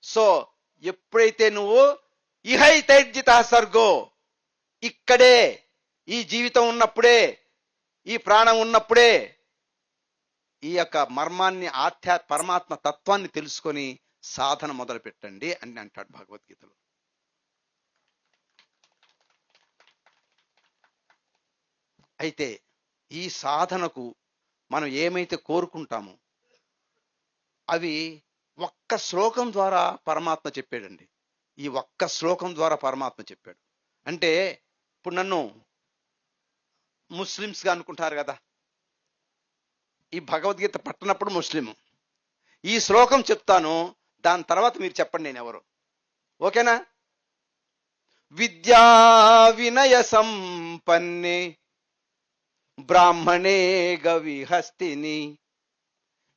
సో ఎప్పుడైతే నువ్వు ఇహైతైర్జిత సర్గో, ఇక్కడే ఈ జీవితం ఉన్నప్పుడే, ఈ ప్రాణం ఉన్నప్పుడే ఈ యొక్క మర్మాన్ని, పరమాత్మ తత్వాన్ని తెలుసుకొని సాధన మొదలు పెట్టండి అని అంటాడు భగవద్గీతలో. అయితే ఈ సాధనకు మనం ఏమైతే కోరుకుంటామో అవి ఒక్క శ్లోకం ద్వారా పరమాత్మ చెప్పాడండి. ఈ ఒక్క శ్లోకం ద్వారా పరమాత్మ చెప్పాడు. అంటే ఇప్పుడు నన్ను ముస్లిమ్స్గా అనుకుంటారు కదా, ఈ భగవద్గీత పట్టనప్పుడు ముస్లిము. ఈ శ్లోకం చెప్తాను, దాని తర్వాత మీరు చెప్పండి నేను ఎవరు. ఓకేనా? విద్యా వినయ సంపన్నే బ్రాహ్మణే గవిహస్తిని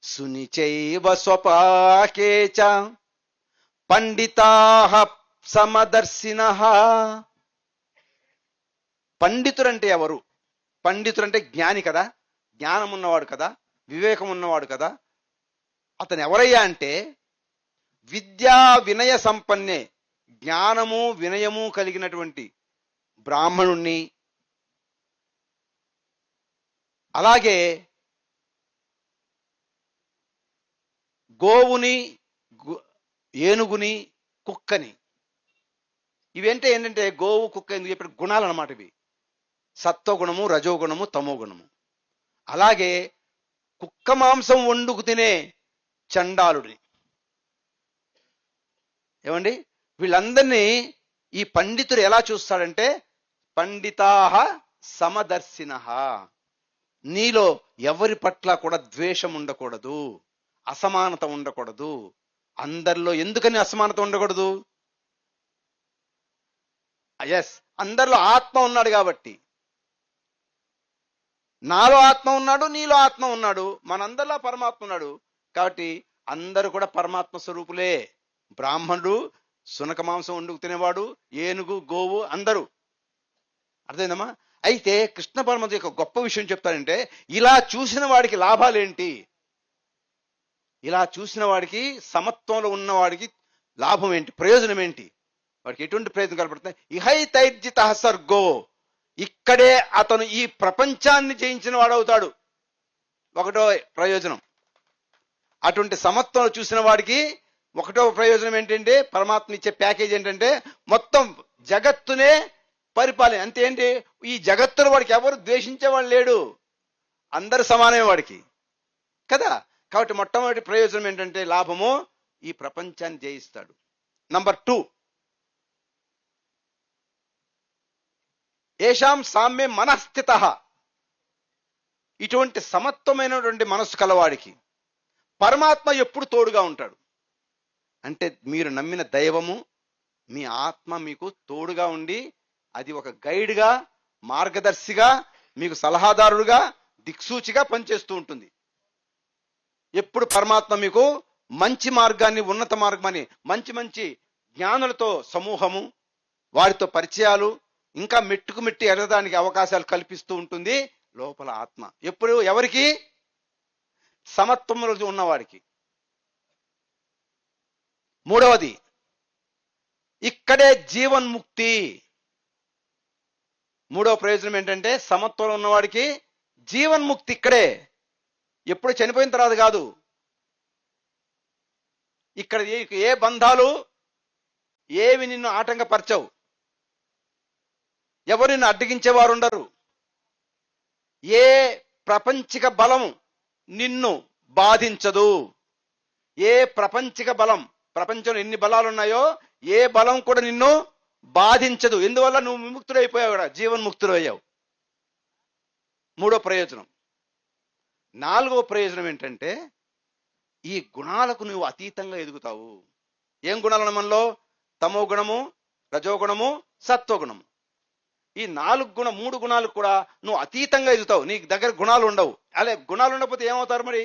సునిచైవ స్వపాకే చ పండితాః సమదర్శినః. పండితుడంటే ఎవరు? పండితుడంటే జ్ఞాని కదా, జ్ఞానం ఉన్నవాడు కదా, వివేకం ఉన్నవాడు కదా. అతను ఎవరయ్యా అంటే విద్యా వినయ సంపన్నే, జ్ఞానము వినయము కలిగినటువంటి బ్రాహ్మణుణ్ణి, అలాగే గోవుని, ఏనుగుని, కుక్కని. ఇవేంటే ఏంటంటే గోవు, కుక్క ఎందుకు చెప్పారు? గుణాలు అన్నమాట ఇవి. సత్వగుణము, రజోగుణము, తమోగుణము. అలాగే కుక్క మాంసం వండుకు తినే చండాలుడిని. ఏమండి? వీళ్ళందరినీ ఈ పండితుడు ఎలా చూస్తాడంటే పండితాః సమదర్శినః. నీలో ఎవరి పట్ల కూడా ద్వేషం ఉండకూడదు, అసమానత ఉండకూడదు. అందరిలో ఎందుకని అసమానత ఉండకూడదు? ఎస్, అందరిలో ఆత్మ ఉన్నాడు కాబట్టి. నాలో ఆత్మ ఉన్నాడు, నీలో ఆత్మ ఉన్నాడు, మనందరిలో పరమాత్మ ఉన్నాడు కాబట్టి అందరూ కూడా పరమాత్మ స్వరూపులే. బ్రాహ్మణుడు, సునక మాంసం వండుకు తినేవాడు, ఏనుగు, గోవు అందరూ. అర్థమైందమ్మా? అయితే కృష్ణ పరమాత్మ యొక్క గొప్ప విషయం చెప్తారంటే ఇలా చూసిన వాడికి లాభాలేంటి? ఇలా చూసిన వాడికి, సమత్వంలో ఉన్నవాడికి లాభం ఏంటి, ప్రయోజనం ఏంటి? వాడికి ఎటువంటి ప్రయోజనం కనపడుతుంది? ఇహైతైర్జిత సర్గో, ఇక్కడే అతను ఈ ప్రపంచాన్ని జయించిన వాడవుతాడు. ఒకటో ప్రయోజనం. అటువంటి సమత్వంలో చూసిన వాడికి ఒకటో ప్రయోజనం ఏంటంటే, పరమాత్మ ఇచ్చే ప్యాకేజ్ ఏంటంటే మొత్తం జగత్తునే పరిపాలన. అంతే ఏంటి? ఈ జగత్తులో వాడికి ఎవరు ద్వేషించేవాడు లేడు, అందరు సమానమే వాడికి కదా. కాబట్టి మొట్టమొదటి ప్రయోజనం ఏంటంటే లాభము, ఈ ప్రపంచాన్ని జయిస్తాడు. నంబర్ 2, ఏషాం సామ్య మనస్థితః. ఇటువంటి సమత్వమైనటువంటి మనస్సు కలవాడికి పరమాత్మ ఎప్పుడు తోడుగా ఉంటాడు. అంటే మీరు నమ్మిన దైవము, మీ ఆత్మ మీకు తోడుగా ఉండి అది ఒక గైడ్గా, మార్గదర్శిగా, మీకు సలహాదారుడుగా, దిక్సూచిగా పనిచేస్తూ ఉంటుంది. ఎప్పుడు పరమాత్మ మీకు మంచి మార్గాన్ని, ఉన్నత మార్గాన్ని, మంచి మంచి జ్ఞానులతో సమూహము, వారితో పరిచయాలు, ఇంకా మెట్టుకు మెట్టి ఎదగడానికి అవకాశాలు కల్పిస్తూ ఉంటుంది లోపల ఆత్మ. ఎప్పుడు ఎవరికి? సమత్వములో ఉన్నవాడికి. మూడవది, ఇక్కడే జీవన్ముక్తి. మూడవ ప్రయోజనం ఏంటంటే సమత్వంలో ఉన్నవాడికి జీవన్ముక్తి ఇక్కడే, ఎప్పుడు చనిపోయిన తర్వాత కాదు. ఇక్కడ ఏ బంధాలు ఏవి నిన్ను ఆటంకపరచవు, ఎవరు నిన్ను అడ్డగించేవారు ఉండరు, ఏ ప్రపంచిక బలం నిన్ను బాధించదు. ఏ ప్రపంచిక బలం, ప్రపంచంలో ఎన్ని బలాలు ఉన్నాయో ఏ బలం కూడా నిన్ను బాధించదు. ఎందువల్ల? నువ్వు విముక్తుడైపోయావు, కూడా జీవన్ముక్తుడు అయ్యావు. మూడో ప్రయోజనం. నాలుగో ప్రయోజనం ఏంటంటే ఈ గుణాలకు నువ్వు అతీతంగా ఎదుగుతావు. ఏం గుణాలు మనలో? తమో గుణము, రజోగుణము, సత్వగుణము. ఈ మూడు గుణాలు కూడా నువ్వు అతీతంగా ఎదుగుతావు. నీ దగ్గర గుణాలు ఉండవు. అలా గుణాలు ఉండకపోతే ఏమవుతారు మరి?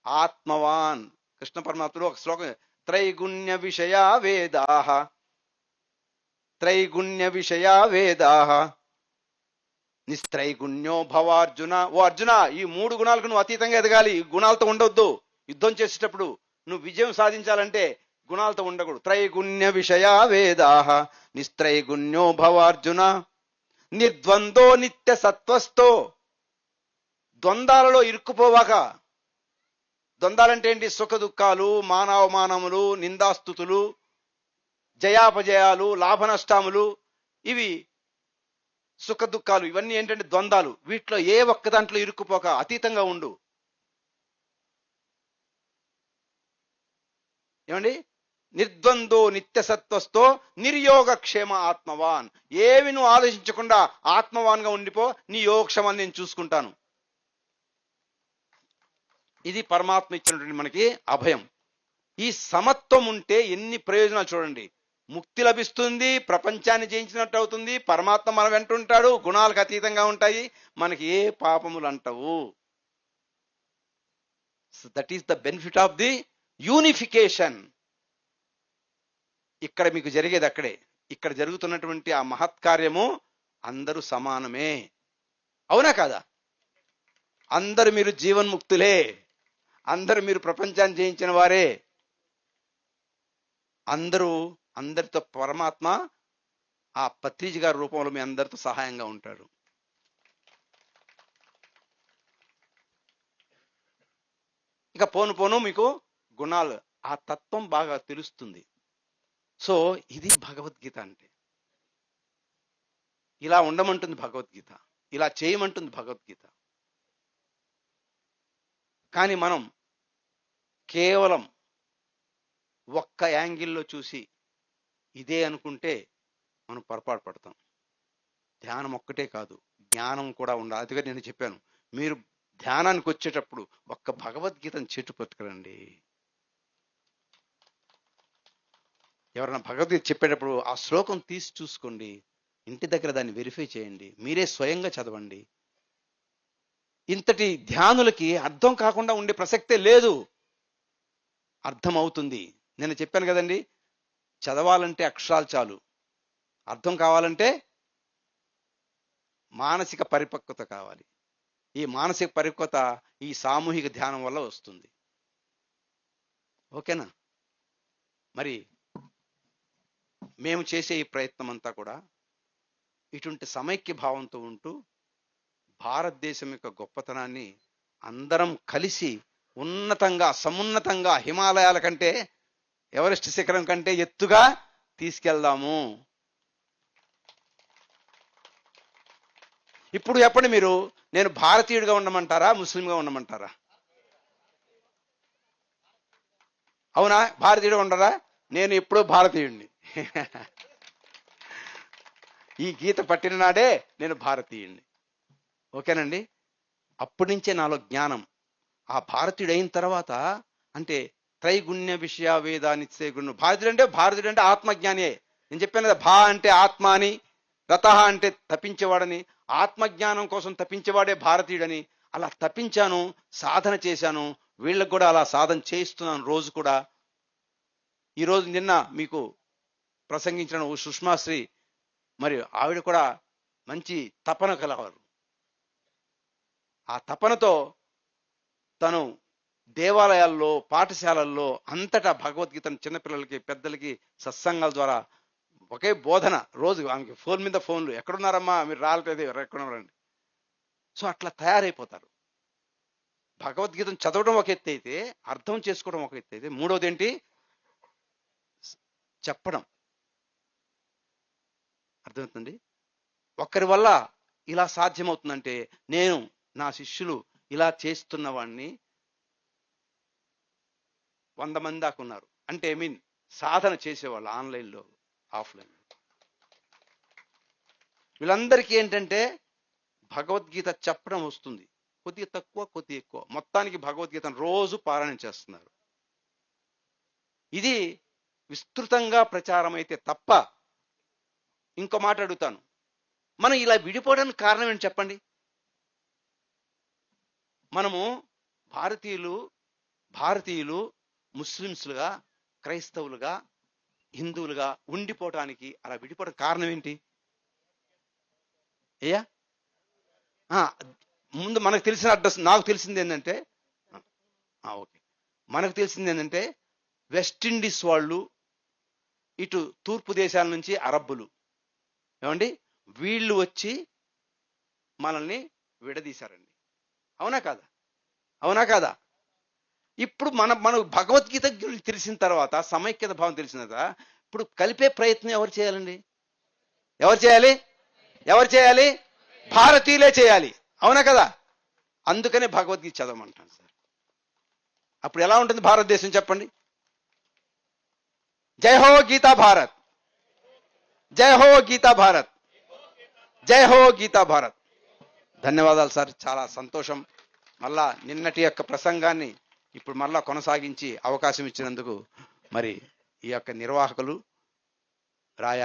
ఆత్మవాన్. కృష్ణ పరమాత్ముడు ఒక శ్లోకం, త్రైగుణ్య విషయా వేదాహ, త్రైగుణ్య విషయా వేదాహ నిస్త్రైగుణ్యో భవార్జున. ఓ అర్జున, ఈ మూడు గుణాలకు నువ్వు అతీతంగా ఎదగాలి. ఈ గుణాలతో ఉండొద్దు. యుద్ధం చేసేటప్పుడు నువ్వు విజయం సాధించాలంటే గుణాలతో ఉండకూడదు. త్రైగుణ్య విషయా వేదాహ నిస్త్రైగుణ్యో భవార్జున నిర్ద్వందో నిత్య సత్వస్థో. ద్వంద్వాలలో ఇరుక్కుపోవాక. ద్వంద్వాలంటే ఏంటి? సుఖ దుఃఖాలు, మానవమానములు, నిందాస్తుతులు, జయాపజయాలు, లాభ నష్టాములు, ఇవి సుఖ దుఃఖాలు. ఇవన్నీ ఏంటంటే ద్వంద్వాలు. వీటిలో ఏ ఒక్క దాంట్లో ఇరుక్కుపోక అతీతంగా ఉండు. ఏమండి? నిర్ద్వందో నిత్య సత్వస్థో నిర్యోగ క్షేమ ఆత్మవాన్. ఏవి నువ్వు ఆలోచించకుండా ఆత్మవాన్గా ఉండిపో, నీ యోగక్షేమాన్ని నేను చూసుకుంటాను. ఇది పరమాత్మ ఇచ్చినటువంటి మనకి అభయం. ఈ సమత్వం ఉంటే ఎన్ని ప్రయోజనాలు చూడండి. ముక్తి లభిస్తుంది, ప్రపంచాన్ని జయించినట్టు అవుతుంది, పరమాత్మ మన వెంట ఉంటాడు, గుణాలకు అతీతంగా ఉంటాయి, మనకి ఏ పాపములు అంటవు. That is the benefit of the unification. ఇక్కడ మీకు జరిగేది అక్కడే. ఇక్కడ జరుగుతున్నటువంటి ఆ మహత్కార్యము అందరూ సమానమే. అవునా కాదా? అందరు మీరు జీవన్ముక్తులే, అందరూ మీరు ప్రపంచాన్ని జయించిన వారే. అందరితో పరమాత్మ ఆ పత్రిజీ గారి రూపంలో మీ అందరితో సహాయంగా ఉంటాడు. ఇక పోను పోను మీకు గుణాలు, ఆ తత్వం బాగా తెలుస్తుంది. సో ఇది భగవద్గీత అంటే. ఇలా ఉండమంటుంది భగవద్గీత, ఇలా చేయమంటుంది భగవద్గీత. కానీ మనం కేవలం ఒక్క యాంగిల్లో చూసి ఇదే అనుకుంటే మనం పొరపాటు పడతాం. ధ్యానం ఒక్కటే కాదు, జ్ఞానం కూడా ఉండాలి. అందుకే నేను చెప్పాను, మీరు ధ్యానానికి వచ్చేటప్పుడు ఒక్క భగవద్గీతను చేటు పట్టుకురండి. ఎవరైనా భగవద్గీత చెప్పేటప్పుడు ఆ శ్లోకం తీసి చూసుకోండి, ఇంటి దగ్గర దాన్ని వెరిఫై చేయండి, మీరే స్వయంగా చదవండి. ఇంతటి ధ్యానులకి అర్థం కాకుండా ఉండే ప్రసక్తే లేదు. అర్థం అవుతుంది. నేను చెప్పాను కదండి, చదవాలంటే అక్షరాలు చాలు, అర్థం కావాలంటే మానసిక పరిపక్వత కావాలి. ఈ మానసిక పరిపక్వత ఈ సామూహిక ధ్యానం వల్ల వస్తుంది. ఓకేనా? మరి మేము చేసే ఈ ప్రయత్నం అంతా కూడా ఇటువంటి సమైక్య భావంతో ఉంటూ భారతదేశం యొక్క గొప్పతనాన్ని అందరం కలిసి ఉన్నతంగా, సమున్నతంగా, హిమాలయాల కంటే, ఎవరెస్ట్ శిఖరం కంటే ఎత్తుగా తీసుకెళ్దాము. ఇప్పుడు చెప్పండి, మీరు నేను భారతీయుడిగా ఉండమంటారా, ముస్లింగా ఉండమంటారా? అవునా? భారతీయుడిగా ఉండరా? నేను ఎప్పుడూ భారతీయుడిని. ఈ గీత పట్టిన నాడే నేను భారతీయుడిని. ఓకేనండి? అప్పటి నుంచే నాలో జ్ఞానం. ఆ భారతీయుడు అయిన తర్వాత అంటే త్రైగుణ్య విషయ వేద నిత్య గుణం. భారతీయుడు అంటే ఆత్మజ్ఞానియే. నేను చెప్పాను కదా, భా అంటే ఆత్మ అని, రత అంటే తప్పించేవాడని, ఆత్మజ్ఞానం కోసం తప్పించేవాడే భారతీయుడని. అలా తప్పించాను, సాధన చేశాను, వీళ్ళకు కూడా అలా సాధన చేయిస్తున్నాను రోజు కూడా. ఈరోజు నిన్న మీకు ప్రసంగించిన సుష్మాశ్రీ, మరి ఆవిడ కూడా మంచి తపన కలవారు. ఆ తపనతో తను దేవాలయాల్లో, పాఠశాలల్లో అంతటా భగవద్గీతను చిన్నపిల్లలకి, పెద్దలకి సత్సంగాల ద్వారా ఒకే బోధన రోజు. ఆమెకి ఫోన్ మీద ఫోన్లు, ఎక్కడున్నారమ్మా మీరు రాలేదు, ఎక్కడున్నారండి. సో అట్లా తయారైపోతారు. భగవద్గీతను చదవడం ఒక ఎత్తు అయితే, అర్థం చేసుకోవడం ఒక ఎత్తు అయితే, మూడోది ఏంటి? చెప్పడం. అర్థమవుతుంది. ఒక్కరి వల్ల ఇలా సాధ్యమవుతుందంటే, నేను నా శిష్యులు ఇలా చేస్తున్న వాడిని 100 మంది దాకా ఉన్నారు అంటే, సాధన చేసేవాళ్ళు ఆన్లైన్లో, ఆఫ్లైన్. వీళ్ళందరికీ ఏంటంటే భగవద్గీత చెప్పడం వస్తుంది. కొద్దిగా తక్కువ, కొద్దిగా ఎక్కువ, మొత్తానికి భగవద్గీతను రోజు పారాయణం చేస్తున్నారు. ఇది విస్తృతంగా ప్రచారం అయితే తప్ప. ఇంకో మాట అడుగుతాను, మనం ఇలా విడిపోవడానికి కారణం ఏంటి చెప్పండి? మనము భారతీయులు ముస్లిమ్స్లుగా, క్రైస్తవులుగా, హిందువులుగా ఉండిపోవటానికి, అలా విడిపోవడం కారణం ఏంటి? అయ్యా ముందు మనకు తెలిసిన అడ్రస్, నాకు తెలిసింది ఏంటంటే, ఓకే, మనకు తెలిసింది ఏంటంటే వెస్టిండీస్ వాళ్ళు, ఇటు తూర్పు దేశాల నుంచి అరబ్బులు, ఏమండి, వీళ్ళు వచ్చి మనల్ని విడదీశారండి. అవునా కాదా? అవునా కాదా? ఇప్పుడు మనకు భగవద్గీత గురించి తెలిసిన తర్వాత, సమైక్యత భావం తెలిసిన తర్వాత, ఇప్పుడు కలిపే ప్రయత్నం ఎవరు చేయాలండి? ఎవరు చేయాలి? భారతీయులే చేయాలి. అవునా కదా? అందుకనే భగవద్గీత చదవమంటాను సార్. అప్పుడు ఎలా ఉంటుంది భారతదేశం చెప్పండి? జై హో గీతా భారత్, జై హో గీతా భారత్, జై హో గీతా భారత్. ధన్యవాదాలు సార్, చాలా సంతోషం. మళ్ళా నిన్నటి యొక్క ప్రసంగాన్ని ఇప్పుడు మళ్ళా కొనసాగించి అవకాశం ఇచ్చినందుకు మరి ఈ యొక్క నిర్వాహకులు రాయ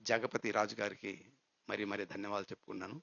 జగపతి రాజు గారికి మరి ధన్యవాదాలు చెప్పుకున్నాను.